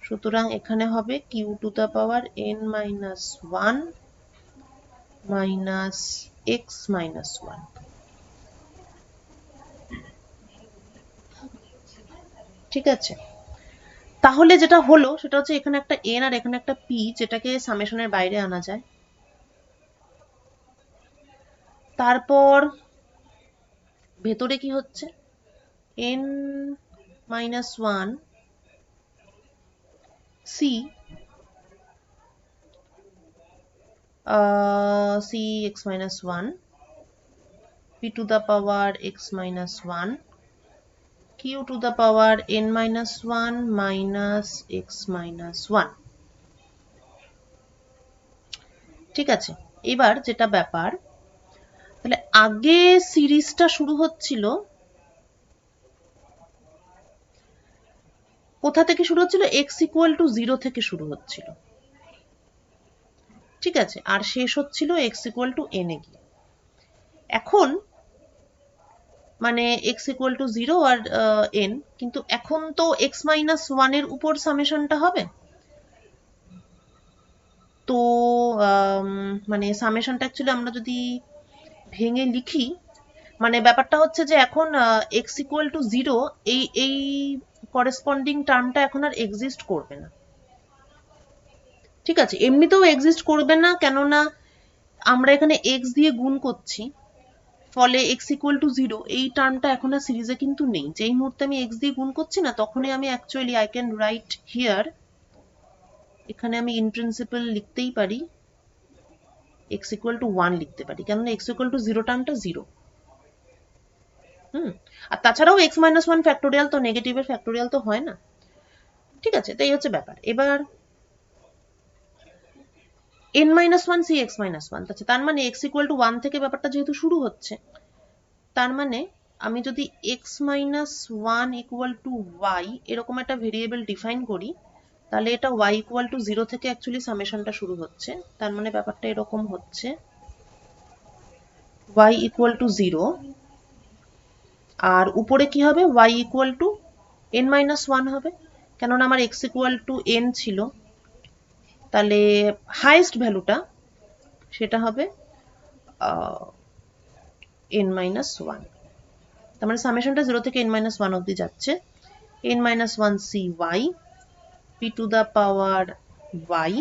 সুতরাং এখানে হবে Q to the power n minus one minus X minus one. ঠিক আছে, তাহলে যেটা হলো সেটা হচ্ছে এখানে একটা n আর এখানে একটা p, যেটাকে সামেশনের বাইরে আনা যায়। তারপর ভেতরে কি হচ্ছে, n minus one c cx minus 1 p to the power x minus 1 q to the power n minus 1 minus x minus 1। ঠিক আছে, এবার যেটা ব্যাপার, তাহলে আগে সিরিজটা শুরু হচ্ছিল কোথা থেকে শুরু হচ্ছিল, x ইকুয়াল টু 0 থেকে শুরু হচ্ছিল। ঠিক আছে, আর শেষ হচ্ছিল x ইকুয়াল টু n এ গিয়ে। এখন মানে x ইকুয়াল টু 0 আর n, কিন্তু এখন তো x মাইনাস 1 এর উপর সামেশনটা হবে। তো মানে সামেশনটা অ্যাকচুয়ালি আমরা যদি ভেঙে লিখি, মানে ব্যাপারটা হচ্ছে যে এখন x ইকুয়াল টু 0 এই করেসপন্ডিং টার্মটা এখন আর এক্সিস্ট করবে না। ঠিক আছে, এমনিতেও এক্সিস্ট করবে না, কেননা আমরা এখানে x দিয়ে গুণ করছি, ফলে x ইকুয়াল টু 0 এই টার্মটা এখন আর সিরিজে কিন্তু নেই। যেই মুহূর্তে আমি x দিয়ে গুণ করছি না, তখনই আমি actually I can write here, এখানে আমি ইন প্রিন্সিপাল লিখতেই পারি x ইকুয়াল টু 1 লিখতে পারি, কেননা x ইকুয়াল টু 0 টার্মটা 0। আর তাছাড়াও x মাইনাস 1 ফ্যাক্টোরিয়াল তো নেগেটিভের ফ্যাক্টোরিয়াল তো হয় না। ঠিক আছে, তো এই হচ্ছে ব্যাপার। এবার n মাইনাস 1 cx মাইনাস 1, আচ্ছা তার মানে x ইকুয়াল টু 1 থেকে ব্যাপারটা যেহেতু শুরু হচ্ছে, তার মানে আমি যদি x minus 1 equal to y এরকম একটা ভেরিয়েবল ডিফাইন করি, তাহলে এটা y ইকুয়াল টু 0 থেকে অ্যাকচুয়ালি সামেশনটা শুরু হচ্ছে। তার মানে ব্যাপারটা এরকম হচ্ছে y ইকুয়াল টু 0, আর উপরে কি হবে, y equal to n minus 1 হবে, কেননা আমার x ইকুয়াল টু n ছিল। তাহলে হাইয়েস্ট ভ্যালুটা সেটা হবে n মাইনাস 1। তার মানে সামেশনটা 0 থেকে n মাইনাস 1 অবধি যাচ্ছে। n minus 1 cy p to the power y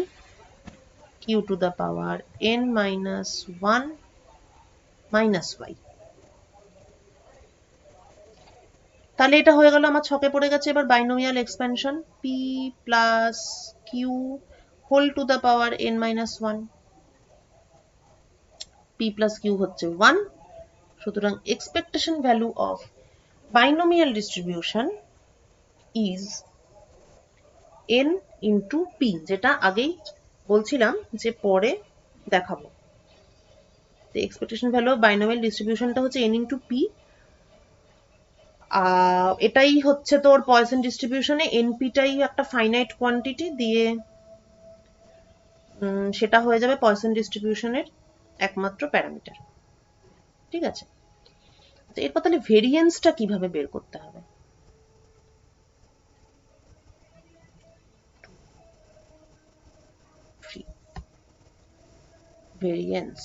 q to the power n minus 1 minus y। তাহলে এটা হয়ে গেল আমার ছকে পড়ে গেছে এবার binomial expansion p plus q whole to the power n minus 1। p plus q হচ্ছে 1, সুতরাং expectation value of binomial distribution is n into p, যেটা আগেই বলছিলাম যে পরে দেখাবো। এক্সপেকটেশন ভ্যালু অফ বাইনোমিয়াল ডিস্ট্রিবিউশনটা হচ্ছে n ইন্টু p। এটাই হচ্ছে তোর পয়সন ডিস্ট্রিবিউশনে np-টাই একটা ফাইনাইট কোয়ান্টিটি দিয়ে সেটা হয়ে যাবে পয়সন ডিস্ট্রিবিউশনের একমাত্র প্যারামিটার। ঠিক আছে, এরপর তাহলে ভেরিয়েন্সটা কিভাবে বের করতে হবে। ভেরিয়েন্স,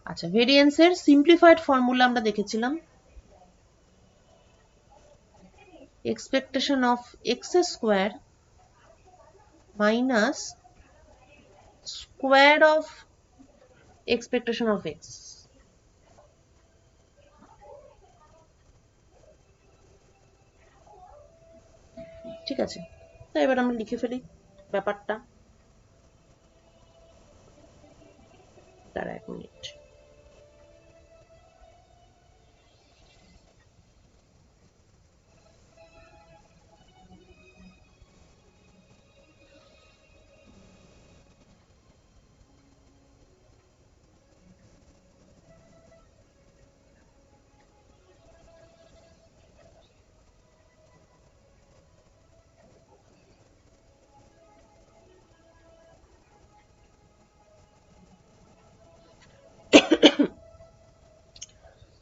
আচ্ছা ভেরিয়েন্সের সিম্পলিফাইড ফর্মুলা আমরা দেখেছিলাম, expectation of x square minus square of expectation of x. ঠিক আছে, তো এবার আমরা লিখে ফেলি ব্যাপারটা। তার 1 মিনিট।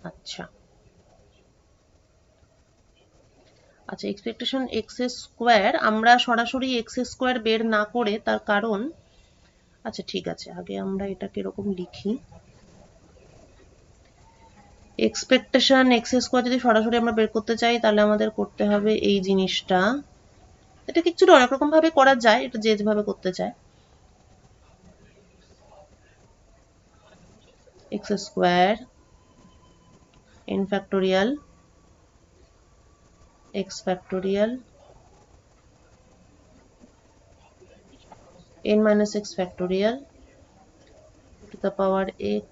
আচ্ছা আচ্ছা এক্সপেকটেশন এক্স স্কোয়ার আমরা সরাসরি এক্স স্কোয়ার বের না করে, তার কারণ, আচ্ছা ঠিক আছে আগে আমরা এটাকে এরকম লিখি, এক্সপেকটেশন এক্স স্কোয়ার যদি সরাসরি আমরা বের করতে চাই তাহলে আমাদের করতে হবে এই জিনিসটা। এটা অ্যাকচুয়ালি অনেক রকম ভাবে করা যায়, এটা যে যেভাবে করতে চায়। X square n factorial x factorial n minus x factorial to the power x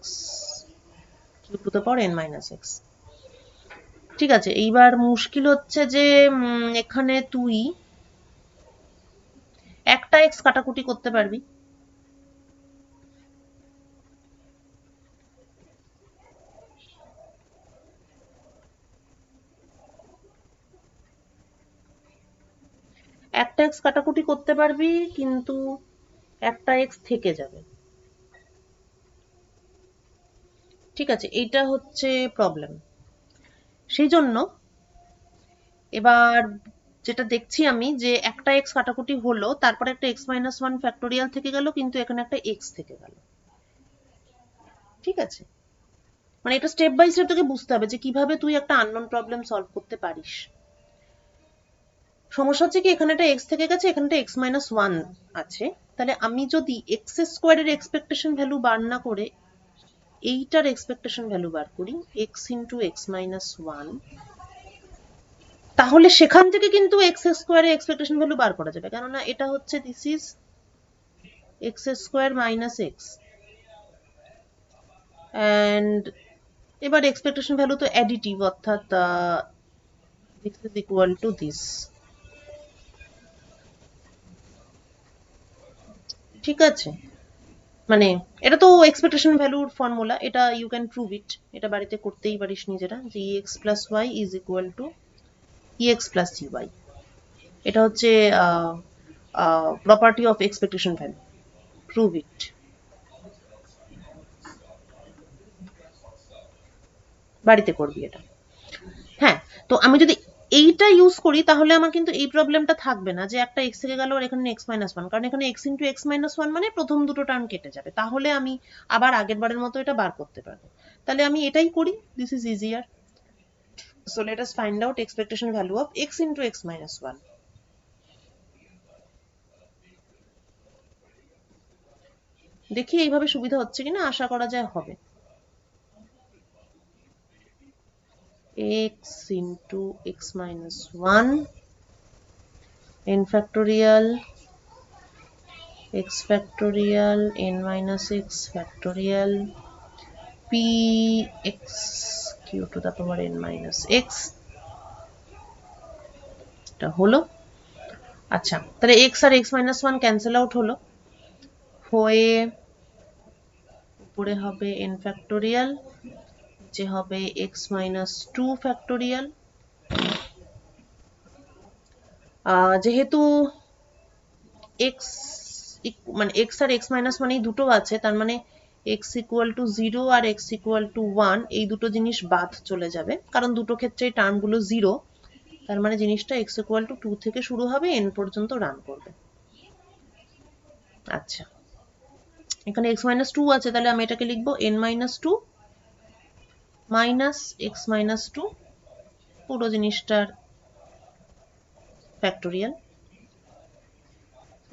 cube to the power n minus x। ঠিক আছে, এইবার মুশকিল হচ্ছে যে এখানে তুই একটা x কাটাকুটি করতে পারবি, একটা x কাটাকুটি করতে পারবি, কিন্তু একটা x থেকে যাবে। ঠিক আছে, এইটা হচ্ছে প্রবলেম। সেই জন্য এবার যেটা দেখছি আমি, যে একটা x কাটাকুটি হলো, তারপরে একটা x minus 1 ফ্যাক্টোরিয়াল থেকে গেল, কিন্তু এখানে একটা x থেকে গেল। ঠিক আছে, মানে এটা স্টেপ বাই স্টেপ তোকে বুঝতে হবে যে কিভাবে তুই একটা আননোন প্রবলেম সলভ করতে পারিস। সমস্যা হচ্ছে কি, এখানে একটা x থেকে গেছে, এখানে একটা x minus 1 আছে, তাহলে আমি যদি x স্কোয়ারের এক্সপেকটেশন ভ্যালু বার না করে এইটার এক্সপেকটেশন ভ্যালু বার করি, x ইন্টু x minus 1, তাহলে সেখান থেকে কিন্তু x স্কোয়ারের এক্সপেকটেশন ভ্যালু বার করা যাবে, কেননা এটা হচ্ছে this is x square minus x, and এবার এক্সপেকটেশন ভ্যালু তো অ্যাডিটিভ, অর্থাৎ x is equal to this। ঠিক আছে, মানে এটা তো এক্সপেকটেশন ভ্যালুর ফর্মুলা, এটা ইউ ক্যান প্রুভ ইট, এটা বাড়িতে করতেই পারিস নিজেরা, যে ex plus y is equal to ex plus cy। এটা হচ্ছে property of expectation value, prove ইট। বাড়িতে করবি এটা। হ্যাঁ, তো আমি যদি এইটা ইউজ করি, তাহলে আমার কিন্তু এই প্রবলেমটা থাকবে না যে একটা x থেকে গেল আর এখানে x minus 1, কারণ এখানে x ইন্টু x minus 1 মানে প্রথম দুটো টার্ম কেটে যাবে, তাহলে আমি আবার আগের বারের মতো এটা বার করতে পারবো। তাহলে আমি এটাই করি, this is easier. So let us find out expectation value of x into x minus 1। দেখি এইভাবে সুবিধা হচ্ছে কিনা, আশা করা যায় হবে। x into x minus 1 n factorial x factorial n minus x factorial p x q to the power n minus x, এটা হলো। আচ্ছা, তাহলে x আর x minus 1 ক্যান্সেল আউট হলো, হয়ে উপরে হবে n factorial, যে হবে x minus 2 factorial। যেহেতু x মানে x আর x minus 1 এই দুটো আছে, তার মানে x equal to 0 R x equal to 1 এই দুটো জিনিস বাদ চলে যাবে, কারণ দুটো ক্ষেত্রে টার্মগুলো 0, তার মানে জিনিসটা x equal to 2 থেকে শুরু হবে, n পর্যন্ত রান করবে। আচ্ছা, এখানে x minus 2 আছে, তাহলে আমি এটাকে লিখবো n minus 2 minus x minus 2 পুরো জিনিসটার factorial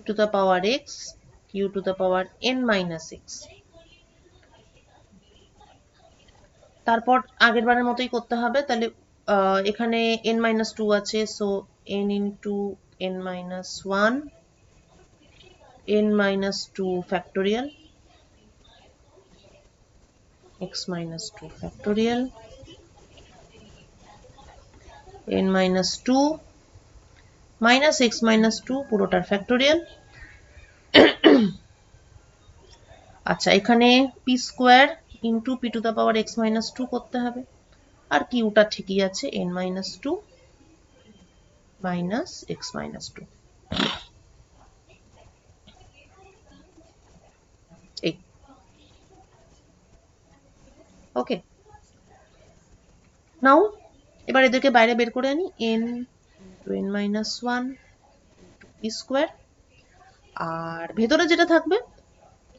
to the power x q to the power n minus x। তারপর আগের বারের মতোই করতে হবে, তাহলে এখানে n minus 2 আছে, so n into n minus 1 n minus 2 factorial x minus 2 factorial n minus 2 minus x minus 2 পুরোটার ফ্যাক্টোরিয়াল। আচ্ছা, এখানে p square into p two the power x minus 2 করতে হবে, আর কিউটা ঠিকই আছে n minus 2 minus x minus 2। এই ওকে, নাও এবার এদেরকে বাইরে বের করে আনি, n into n minus 1 p square, আর ভেতরে যেটা থাকবে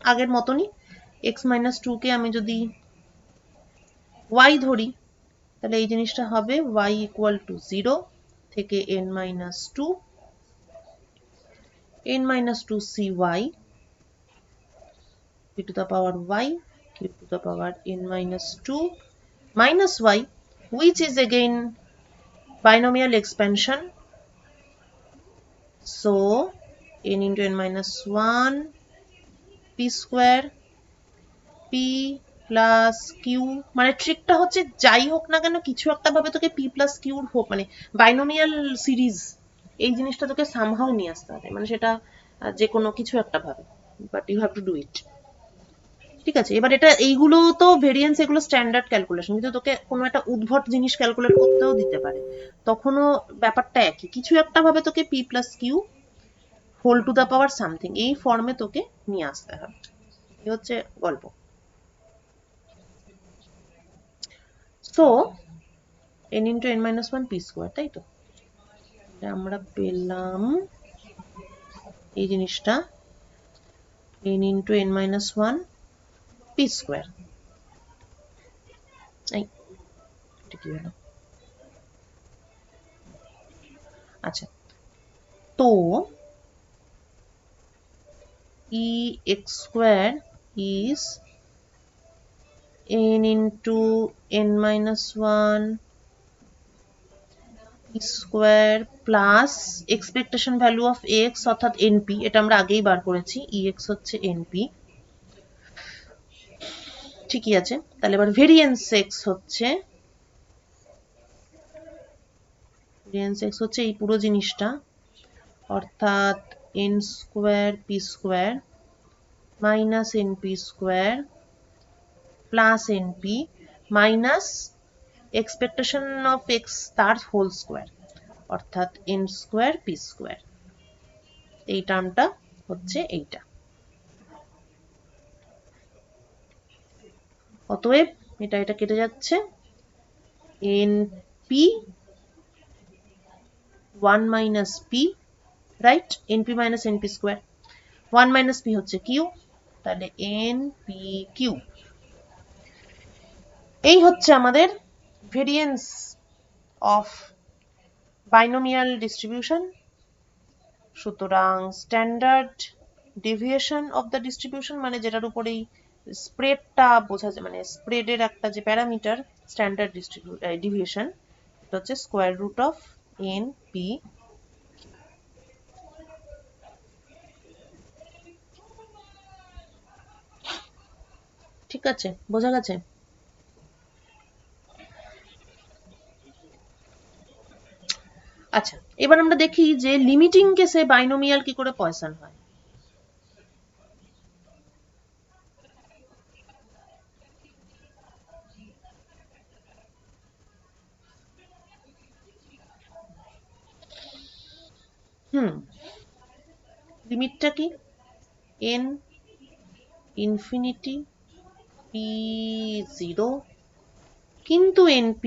আগের মতনই, x minus 2 কে আমি যদি y ধরি, তাহলে এই জিনিসটা হবে y equal to 0 থেকে n minus 2 n minus 2 cy p to the power y q to the power n minus 2 minus y which is again binomial expansion. So n into n minus 1 p square p plus Q, মানে ট্রিকটা হচ্ছে যাই হোক না কেন কিছু একটা ভাবে তোকে পি প্লাস কিউর হোক, মানে বাইনোমিয়াল সিরিজ এই জিনিসটা তোকে সামহাও নিয়ে আসতে হবে, মানে সেটা যে কোনো কিছু একটা ভাবে, but you have to do it. ঠিক আছে, এবার এটা এইগুলো তো ভেরিয়েন্স, এগুলো স্ট্যান্ডার্ড ক্যালকুলেশন, কিন্তু তোকে কোনো একটা উদ্ভট জিনিস ক্যালকুলেট করতেও দিতে পারে, তখনও ব্যাপারটা একই, কিছু একটা ভাবে তোকে P plus Q whole to the power something এই ফর্মে তোকে নিয়ে আসতে হবে, এই হচ্ছে গল্প। So n into n minus 1 p square, তাই তো আমরা পেলাম এই জিনিসটা n into n minus 1 p square। এটা কি হলো? আচ্ছা, তো ex square is n into n minus 1 square plus expectation value of x অর্থাৎ এনপি, এটা আমরা আগেই বার করেছি, ইএক্স হচ্ছে এনপি। ঠিকই আছে, তাহলে এবার ভেরিয়েন্স এক্স হচ্ছে এই পুরো জিনিসটা, অর্থাৎ N square P square minus NP square plus NP minus expectation of X তার হোল স্কোয়ার, অর্থাৎ এন স্কোয়ার পি স্কোয়ার। এই টার্মটা হচ্ছে এইটা। অতএব এটা কেটে যাচ্ছে, N P 1 minus P, right, NP minus NP square, 1 minus P হচ্ছে কিউ, তাহলে এন পি কিউ। এই হচ্ছে আমাদের ভেরিয়েন্স অফ বাইনোমিয়াল ডিস্ট্রিবিউশন। সুতরাং standard deviation of the distribution, মানে যেটার উপরেই স্প্রেডটা বোঝা যায়, মানে স্প্রেডের একটা যে প্যারামিটার স্ট্যান্ডার্ড ডিভিয়েশন, এটা হচ্ছে square root of N P. ঠিক আছে, বোঝা গেছে? আচ্ছা, এবার আমরা দেখি যে লিমিটিং কেসে বাইনোমিয়াল কি করে পয়সন হয়। লিমিটটা কি? n ইনফিনিটি p 0 কিন্তু np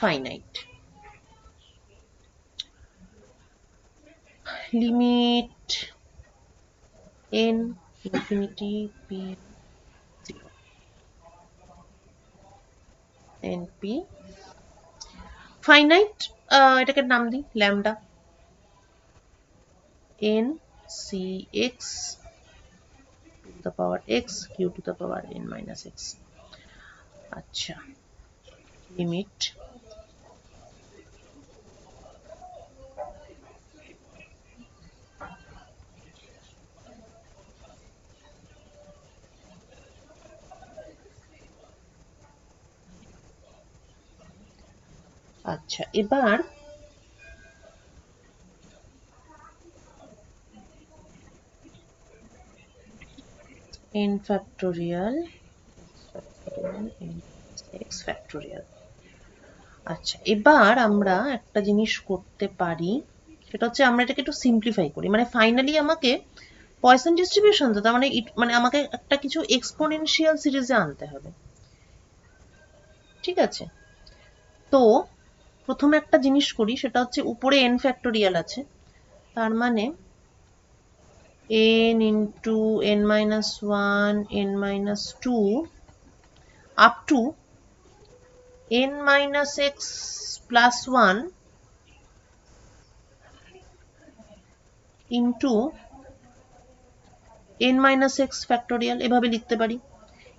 finite. Limit n infinity p 0 np finite, এটাকে নাম দিই lambda, n cx to the power x q to the power n minus x। আচ্ছা, লিমিট আচ্ছা, এবার n factorial x factorial। আচ্ছা, এবার আমরা একটা জিনিস করতে পারি, সেটা হচ্ছে আমরা এটাকে একটু সিম্পলিফাই করি, মানে ফাইনালি আমাকে পয়সন ডিস্ট্রিবিউশন, তো তার মানে আমাকে একটা কিছু এক্সপোনেনশিয়াল সিরিজে আনতে হবে। ঠিক আছে, তো প্রথমে একটা জিনিস করি, সেটা হচ্ছে উপরে n ফ্যাক্টোরিয়াল আছে, তার মানে n into n minus 1 n minus 2 up to n minus x plus 1 into n minus x factorial, এভাবে লিখতে পারি।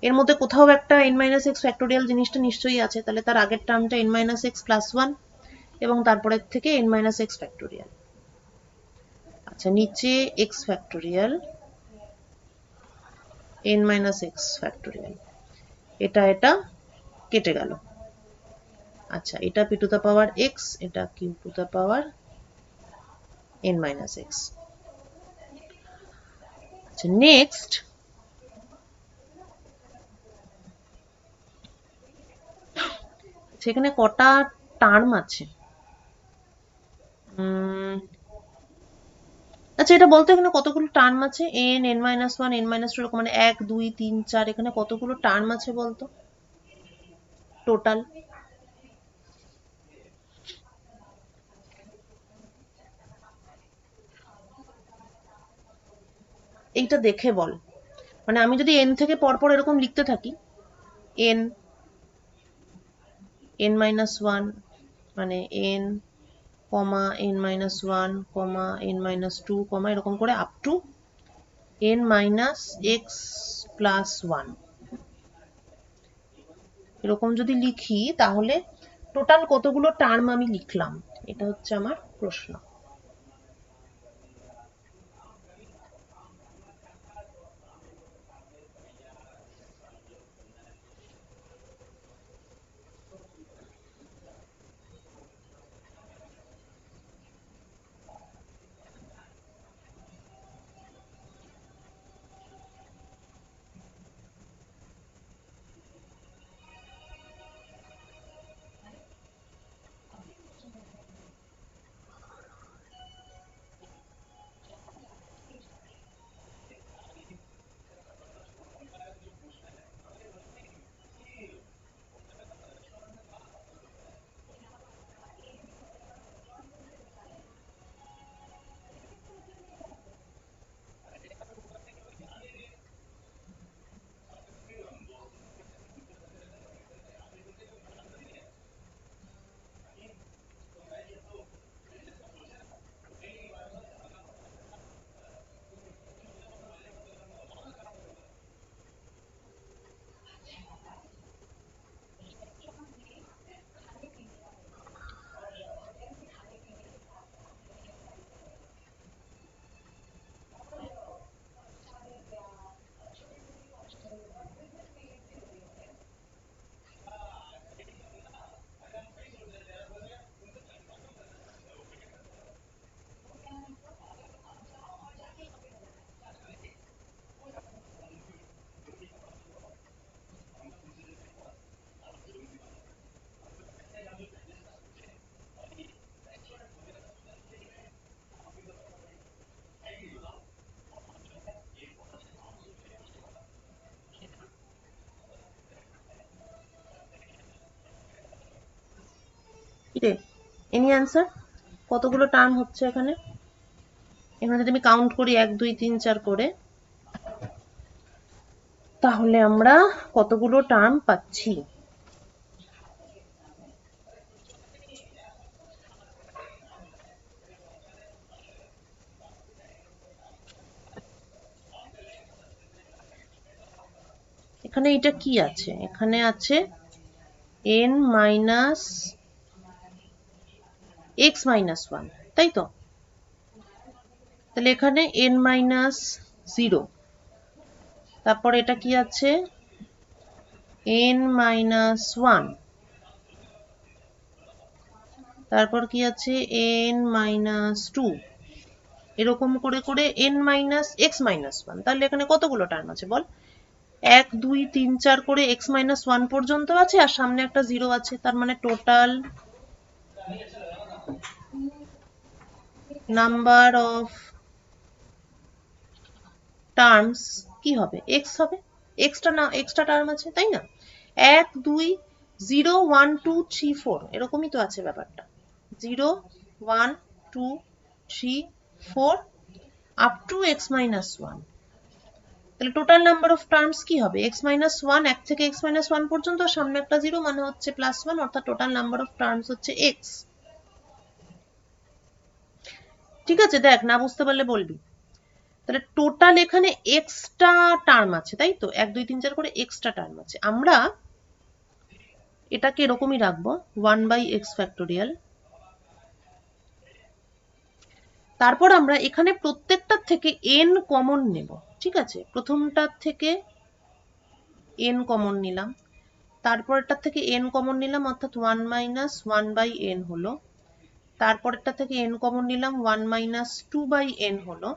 এর মধ্যে কোথাও একটা n মাইনাস এক্স ফ্যাক্টোরিয়াল জিনিসটা নিশ্চয়ই আছে, তাহলে তার আগের টার্মটা n minus x plus one এবং তারপরের থেকে n মাইনাস এক্স ফ্যাক্টোরিয়াল। আচ্ছা, নিচে x factorial n minus x factorial, এটা এটা কেটে গেল। আচ্ছা, এটা p two the power x, এটা q two the power n minus x. আচ্ছা, নেক্সট সেখানে কটা টার্ম আছে? আচ্ছা, এটা বলতো এখানে কতগুলো টার্ম আছে? n, n minus one, n minus two, এরকম মানে 1 2 3 4, এখানে কতগুলো টার্ম আছে বলতো টোটাল? এইটা দেখে বল। মানে আমি যদি n থেকে পরপর এরকম লিখতে থাকি, n, n মাইনাস ওয়ান, মানে n, কমা n মাইনাস ওয়ান, কমা n মাইনাস টু, কমা এরকম করে up to n minus x plus one, এরকম যদি লিখি তাহলে টোটাল কতগুলো টার্ম আমি লিখলাম, এটা হচ্ছে আমার প্রশ্ন। কিরে, এনি অ্যান্সার? কতগুলো টার্ম হচ্ছে এখানে? এখানে যদি আমি কাউন্ট করি 1 2 3 4 করে, তাহলে আমরা কতগুলো টার্ম পাচ্ছি? এখানে এটা কি আছে? এখানে আছে n minus X minus one, তাই তো? তাহলে এখানে n মাইনাস জিরো, তারপর এটা কি আছে? n মাইনাস ওয়ান, তারপর কি আছে? n মাইনাস টু, এরকম করে করে n minus X minus one. তাহলে এখানে কতগুলো টার্ম আছে বল? 1 2 3 4 করে x মাইনাস ওয়ান পর্যন্ত আছে, আর সামনে একটা জিরো আছে, তার মানে টোটাল নাম্বার অফ টার্মস কি হবে? x হবে। এক্সট্রা টার্ম আছে, তাই না? 1 2 0 1 2 3 4, এরকমই তো আছে ব্যাপারটা। 0 1 2 3 4 up to x minus one. তাহলে টোটাল নাম্বার অফ টার্মস কি হবে? x মাইনাস ওয়ান, 1 থেকে x মাইনাস ওয়ান পর্যন্ত, সামনে একটা জিরো, মানে হচ্ছে প্লাস ওয়ান, অর্থাৎ টোটাল নাম্বার অফ টার্মস হচ্ছে x। ঠিক আছে, দেখ, না বুঝতে পারলে বলবি। তাহলে টোটাল এখানে এক্সট্রা টার্ম আছে, তাই তো 1 2 3 4 করে এক্সট্রা টার্ম আছে। আমরা এটাকে এরকমই রাখবো 1/x ফ্যাক্টোরিয়াল। তারপর আমরা এখানে প্রত্যেকটার থেকে n কমন নেব, ঠিক আছে? প্রথমটার থেকে n কমন নিলাম, তারপরটার থেকে n কমন নিলাম, অর্থাৎ 1 মাইনাস 1/n হলো। তারপরেরটা থেকে n কমন নিলাম, 1 মাইনাস 2/n হলো।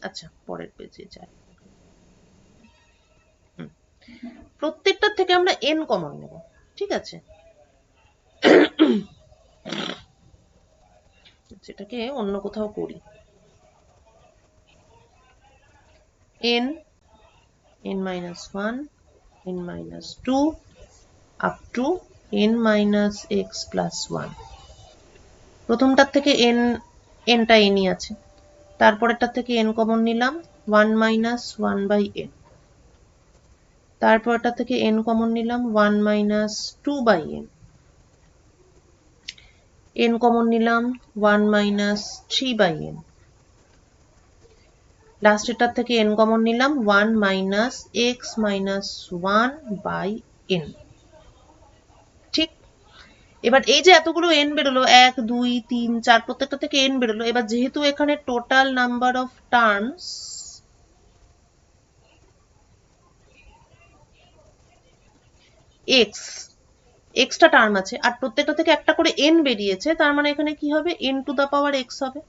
আচ্ছা, পরের পেজে যাই। প্রত্যেকটার থেকে আমরা n কমন নেব, ঠিক আছে? সেটাকে অন্য কোথাও করি। n minus 1, n minus 2 up to n minus x plus 1। প্রথমটার থেকে nটা nই আছে, তারপরেরটার থেকে n কমন নিলাম, 1 minus 1/n। তারপরটা থেকে n কমন নিলাম, 1 minus 2/n। n কমন নিলাম, 1 minus 3/n। লাস্টেরটার থেকে n কমন নিলাম, 1 minus x minus 1/n। ঠিক, এবার এই যে এতগুলো n বেরোলো, 1 2 3 4, প্রত্যেকটা থেকে n বেরোলো। এবার যেহেতু এখানে total number of terms x, extra term আছে, আর প্রত্যেকটা থেকে একটা করে n বেরিয়েছে, তার মানে এখানে কি হবে, n to the power x হবে,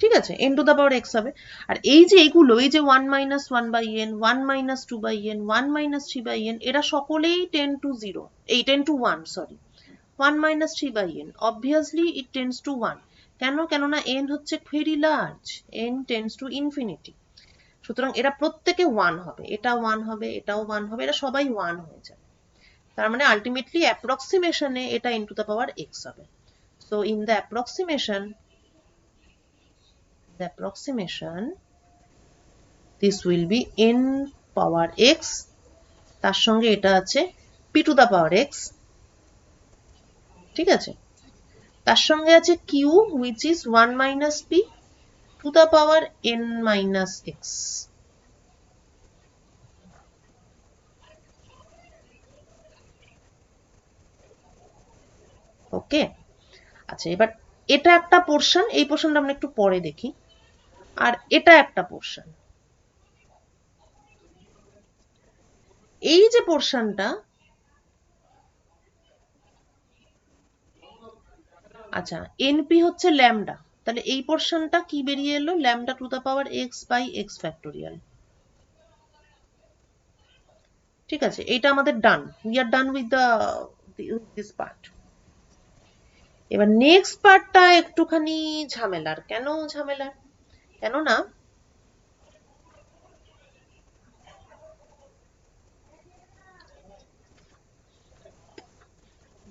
ঠিক আছে? n to the power x হবে। আর এই যে এইগুলো, এই যে 1 minus 1/n, 1 minus 2/n, 1 minus 3/n, এরা সকলেই 10 to 0, এই 10 to 1, sorry, 1 minus 3/n, obviously it tends to 1। কেন? কেননা n হচ্ছে very large, n tends to infinity। সুতরাং এরা প্রত্যেকে 1 হবে, এটা 1 হবে, এটাও 1 হবে, এরা সবাই 1 হয়ে যাবে। তার মানে আলটিমেটলি অ্যাপ্রক্সিমেশনে এটা n to the power x হবে। So in the approximation this will be n power x, তার সঙ্গে এটা আছে p to the power x, ঠিক আছে? তার সঙ্গে আছে q which is 1 minus p to the power n minus x। ওকে, আচ্ছা, এবার এটা একটা পোর্শন, এই পোর্শনটা আমরা একটু পরে দেখি। আর এটা একটা পোর্শন, এই যে পোর্শনটা, আচ্ছা, এনপি হচ্ছে ল্যামডা, তাহলে এই পোর্শনটা কি বেরিয়ে এলো, lambda to the power x by x factorial. ঠিক আছে, এইটা আমাদের done, we are done with this part. এবার নেক্সট পার্টটা একটুখানি ঝামেলার। কেন ঝামেলার? কেননা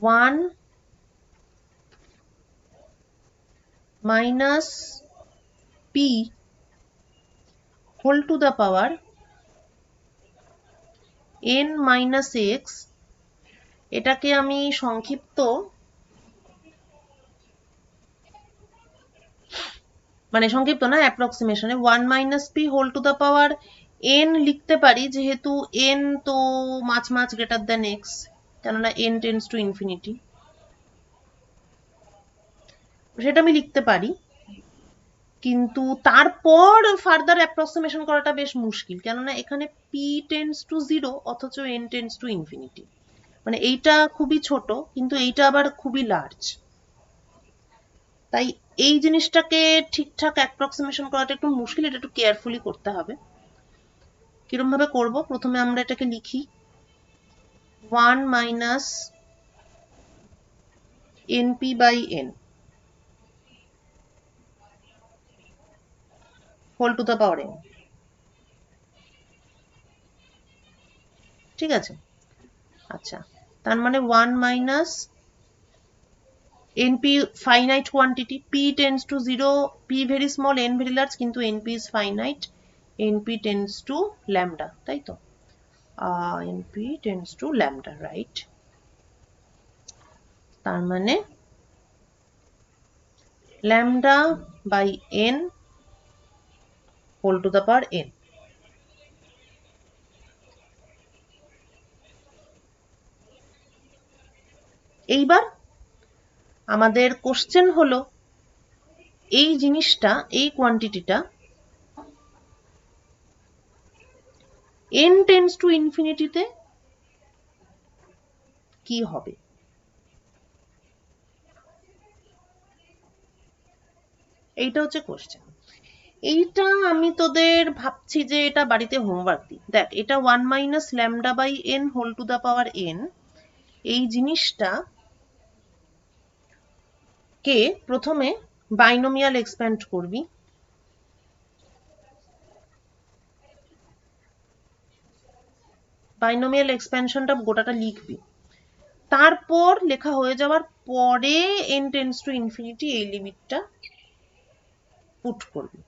one minus p whole to the power n minus x, এটাকে আমি সংক্ষিপ্ত, মানে সংক্ষিপ্ত না, অ্যাপ্রক্সিমেশনে 1 minus p whole to the power n লিখতে পারি, যেহেতু n তো much much greater than x, কেননা n টেন্ডস টু ইনফিনিটি, সেটা আমি লিখতে পারি। কিন্তু তারপর ফার্দার অ্যাপ্রক্সিমেশন করাটা বেশ মুশকিল, কেননা এখানে p টেন্ডস টু 0 অথচ n টেন্ডস টু ইনফিনিটি। মানে এইটা খুবই ছোট, কিন্তু এইটা আবার খুবই লার্জ। তাই এই জিনিসটাকে ঠিকঠাক অ্যাপ্রক্সিমেশন করাটা একটু মুশকিল, এটা একটু কেয়ারফুলি করতে হবে। কিরম ভাবে করব? প্রথমে আমরা এটাকে লিখি 1 minus np by n whole to the power n, ঠিক আছে? আচ্ছা, তার মানে 1 minus np finite quantity, p tends to 0, p very small, n very large, কিন্তু np is finite, np tends to lambda, তাই তো? np tends to lambda, right? তার মানে lambda by n whole to the power n। এইবার আমাদের question হলো এই জিনিসটা, এই কোয়ান্টিটিটা n টেন্ডস টু ইনফিনিটিতে কি হবে? এইটা হচ্ছে কোশ্চেন। এইটা আমি তোদের ভাবছি যে এটা বাড়িতে হোমওয়ার্ক দিই। দেখ, এটা 1 minus lambda by n whole to the power n, এই জিনিসটা কে প্রথমে বাইনোমিয়াল এক্সপ্যান্ড করবি। বাইনোমিয়াল এক্সপ্যানশনটা গোটাটা লিখবি, তারপর লেখা হয়ে যাওয়ার পরে n টেন্ডস টু ইনফিনিটি এই লিমিটটা পুট করবি।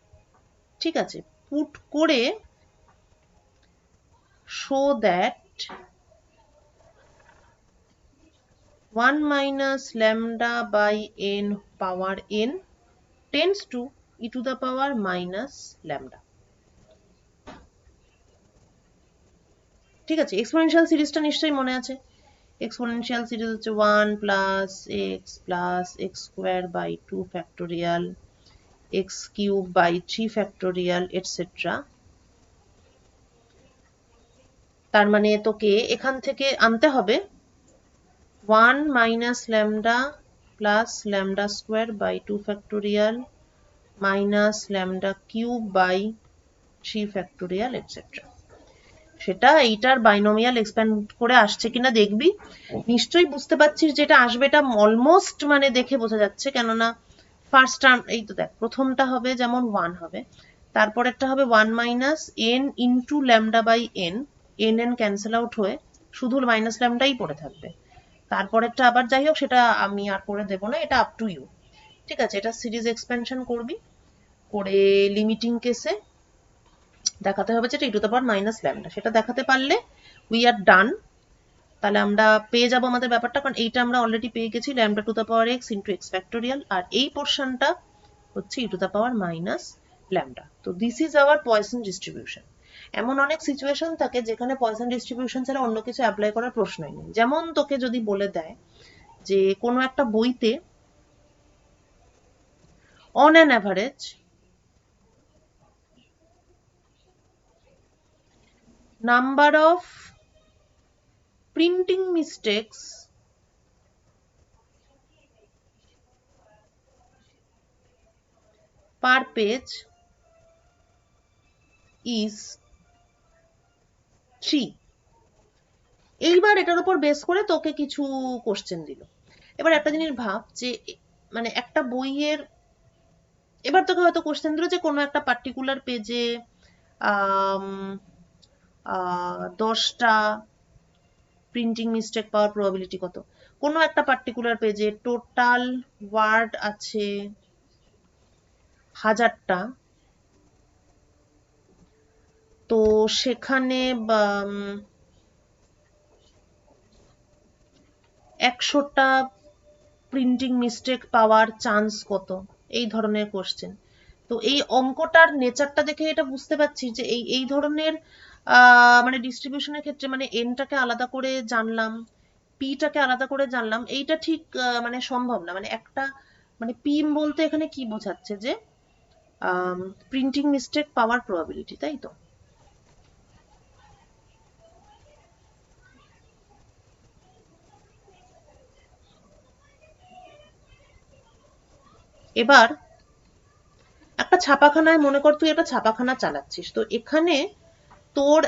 ঠিক আছে, পুট করে show that 1 minus lambda by n power n tends to e to the power minus lambda। ঠিক আছে, এক্সপোনেনশিয়াল সিরিজটা নিশ্চয়ই মনে আছে। এক্সপোনেনশিয়াল সিরিজ হচ্ছে 1 plus x square by 2 factorial x cube by 3 factorial etc। তার মানে তোকে এখান থেকে আনতে হবে 1 minus lambda plus lambda square by 2 factorial minus lambda cube by 3 factorial etc। সেটা এইটার বাইনোমিয়াল এক্সপ্যান্ড করে আসছে কিনা দেখবি। নিশ্চয়ই বুঝতে পারছিস যেটা আসবে, এটা অলমোস্ট মানে দেখে বোঝা যাচ্ছে, কেননা ফার্স্ট টার্ম এই তো দেখ, প্রথমটা হবে যেমন 1 হবে, তারপরেরটা হবে 1 minus n into lambda by n, n cancel out হয়ে শুধু মাইনাস ল্যামডাই পড়ে থাকবে। তারপরেরটা আবার যাই হোক, সেটা আমি আর করে দেবো না, এটা আপ টু ইউ। ঠিক আছে, এটা সিরিজ এক্সপেনশন করবি, করে লিমিটিং কেসে দেখাতে হবে যেটা e to the power minus lambda. সেটা দেখাতে পারলে উই আর ডান। তাহলে আমরা পেয়ে যাবো আমাদের ব্যাপারটা, কারণ এইটা আমরা অলরেডি পেয়ে গেছি lambda to the power x into x factorial, আর এই পোর্শনটা হচ্ছে e to the power minus lambda. তো this is our Poisson distribution. এমন অনেক সিচুয়েশন থাকে যেখানে পয়সন ডিস্ট্রিবিউশন ছাড়া অন্য কিছু অ্যাপ্লাই করার প্রশ্নই নেই। যেমন তোকে যদি বলে দেয় যে কোনো একটা বইতে on an average number of printing mistakes per page is 3। এইবার এটার উপর বেস করে তোকে কিছু কোশ্চেন দিল। এবার একটা জিনিস ভাব যে মানে একটা বইয়ের, এবার তোকে হয়তো কোশ্চেন দিল যে কোনো একটা পার্টিকুলার পেজে 10টা প্রিন্টিং মিস্টেক পাওয়ার প্রবাবিলিটি কত। কোনো একটা পার্টিকুলার পেজে টোটাল ওয়ার্ড আছে 1000টা, তো সেখানে 100টা প্রিন্টিং মিস্টেক পাওয়ার চান্স কত, এই ধরনের কোশ্চেন। তো এই অঙ্কটার নেচারটা দেখে এটা বুঝতে পারছি যে এই ধরনের মানে ডিস্ট্রিবিউশনের ক্ষেত্রে মানে এনটাকে আলাদা করে জানলাম, পিটাকে আলাদা করে জানলাম, এইটা ঠিক মানে সম্ভব না। মানে একটা মানে পি বলতে এখানে কি বোঝাচ্ছে যে প্রিন্টিং মিস্টেক পাওয়ার প্রবাবিলিটি, তাই তো। এবার একটা ছাপাখানায়, মনে কর তুই একটা ছাপাখানা চালাচ্ছিস, তো এখানে তোর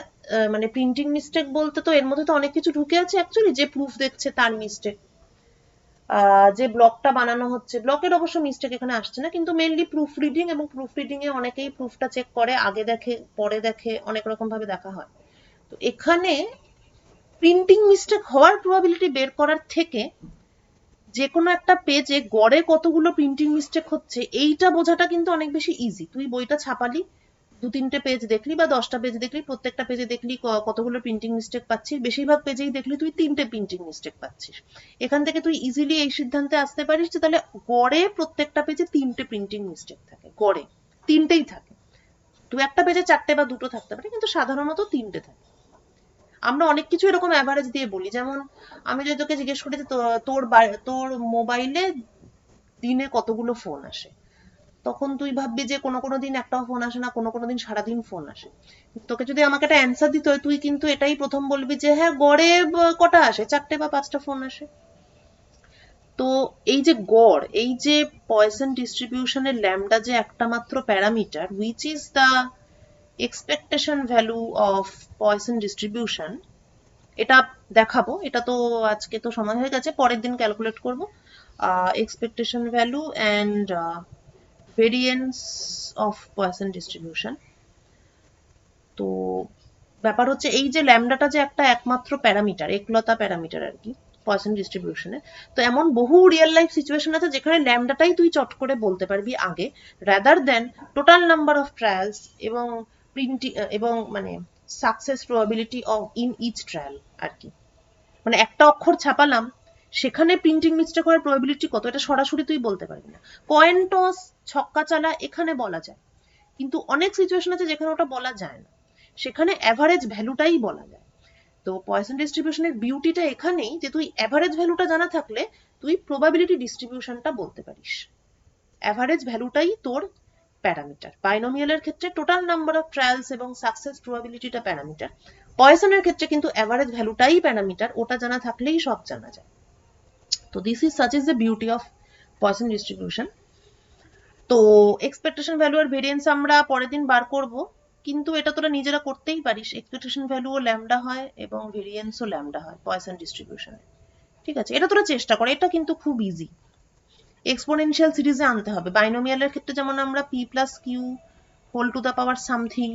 মানে প্রিন্টিং মিস্টেক বলতে তো এর মধ্যে তো অনেক কিছু ঢুকে আছে অ্যাকচুয়ালি। যে প্রুফ দেখছে তার মিস্টেক, যে ব্লকটা বানানো হচ্ছে, ব্লকের অবশ্য মিস্টেক এখানে আসছে না, কিন্তু মেনলি প্রুফ রিডিং, এবং প্রুফ রিডিং এ অনেকেই প্রুফটা চেক করে, আগে দেখে পরে দেখে, অনেক রকম ভাবে দেখা হয়। তো এখানে প্রিন্টিং মিস্টেক হওয়ার প্রবাবিলিটি বের করার থেকে যে কোনো একটা পেজে গড়ে কতগুলো প্রিন্টিং মিস্টেক হচ্ছে এইটা বোঝাটা কিন্তু অনেক বেশি ইজি। তুই বইটা ছাপালি, 2-3টে পেজ দেখলি বা 10টা পেজ দেখলি, প্রত্যেকটা পেজে দেখলি কতগুলো প্রিন্টিং মিস্টেক পাচ্ছিস, বেশিরভাগ পেজেই দেখলি তুই 3টে প্রিন্টিং মিস্টেক পাচ্ছিস। এখান থেকে তুই ইজিলি এই সিদ্ধান্তে আসতে পারিস যে তাহলে গড়ে প্রত্যেকটা পেজে 3টে প্রিন্টিং মিস্টেক থাকে, গড়ে 3টেই থাকে। তুই একটা পেজে 4টে বা 2টো থাকতে পারে, কিন্তু সাধারণত 3টে থাকে। আমরা অনেক কিছু এরকম অ্যাভারেজ দিয়ে বলি, যেমন আমি যদি তোকে জিজ্ঞেস করি যে তোর মোবাইলে দিনে কতগুলো ফোন আসে, তখন তুই ভাববি যে কোনো কোনো দিন একটাও ফোন আসে না, কোনো কোনো দিন সারাদিন ফোন আসে। তোকে যদি আমাকে একটা অ্যান্সার দিতে হয়, তুই কিন্তু এটাই প্রথম বলবি যে হ্যাঁ গড়ে কটা আসে, 4টে বা 5টা ফোন আসে। তো এই যে গড়, এই যে পয়সন ডিস্ট্রিবিউশনের ল্যামডা যে একটা মাত্র parameter, which is the expectation value of poison distribution, এটা দেখাবো। এটা তো আজকে তো সময় হয়ে গেছে, পরের দিন ক্যালকুলেট করবো expectation value and variance of poison distribution. তো ব্যাপার হচ্ছে এই যে ল্যামডাটা যে একটা একমাত্র প্যারামিটার, একলতা প্যারামিটার আর কি পয়সন ডিস্ট্রিবিউশনে। তো এমন বহু রিয়েল লাইফ সিচুয়েশন আছে যেখানে ল্যামডাটাই তুই চট করে বলতে পারবি আগে, rather than total number of trials এবং প্রিন্টিং এবং মানে success probability of in each trial আর কি। মানে একটা অক্ষর ছাপালাম, সেখানে প্রিন্টিং মিস্টেক হওয়ার প্রবাবিলিটি কত, এটা সরাসরি তুই বলতে পারবি না। কয়েন টস, ছক্কা চালা, এখানে বলা যায়, কিন্তু অনেক সিচুয়েশন আছে যেখানে ওটা বলা যায় না, সেখানে অ্যাভারেজ ভ্যালুটাই বলা যায়। তো পয়সন ডিস্ট্রিবিউশনের বিউটিটা এখানেই যে তুই অ্যাভারেজ ভ্যালুটা জানা থাকলে তুই প্রবাবিলিটি ডিস্ট্রিবিউশনটা বলতে পারিস। অ্যাভারেজ ভ্যালুটাই তোর প্যারামিটার। বাইনোমিয়ালের ক্ষেত্রে টোটাল নাম্বার অফ ট্রায়ালস এবং সাকসেস প্রবাবিলিটিটা প্যারামিটার। পয়সনের ক্ষেত্রে কিন্তু অ্যাভারেজ ভ্যালুটাই প্যারামিটার, ওটা জানা থাকলেই সব জানা যায়। তো this is such is the beauty of poison distribution. তো এক্সপেকটেশন ভ্যালু আর ভেরিয়েন্স আমরা পরের দিন বার করব, কিন্তু এটা তোরা নিজেরা করতেই পারিস। এক্সপেকটেশন ভ্যালুও ল্যামডা হয় এবং ভেরিয়েন্সও ল্যামডা হয় পয়সন ডিস্ট্রিবিউশনে। ঠিক আছে, এটা তোরা চেষ্টা কর, এটা কিন্তু খুব ইজি। এক্সপোনেনশিয়াল সিরিজে আনতে হবে। বাইনোমিয়ালের ক্ষেত্রে যেমন আমরা P plus Q whole to the power something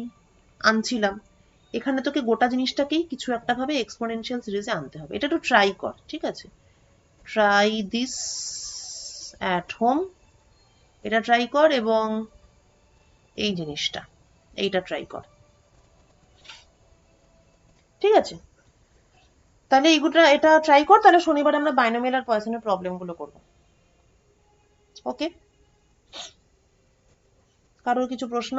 আনছিলাম, এখানে তোকে গোটা জিনিসটাকেই কিছু একটা ভাবে এক্সপোনেনশিয়াল সিরিজে আনতে হবে। এটা একটু ট্রাই কর, ঠিক আছে? ট্রাই দিস অ্যাট হোম, এটা ট্রাই কর, এবং এই জিনিসটা, এইটা ট্রাই কর, ঠিক আছে? তাহলে এইগুলো এটা ট্রাই কর, তাহলে শনিবার আমরা বাইনোমিয়াল আর পয়সনের প্রবলেমগুলো করবো। ওকে, কারোর কিছু প্রশ্ন?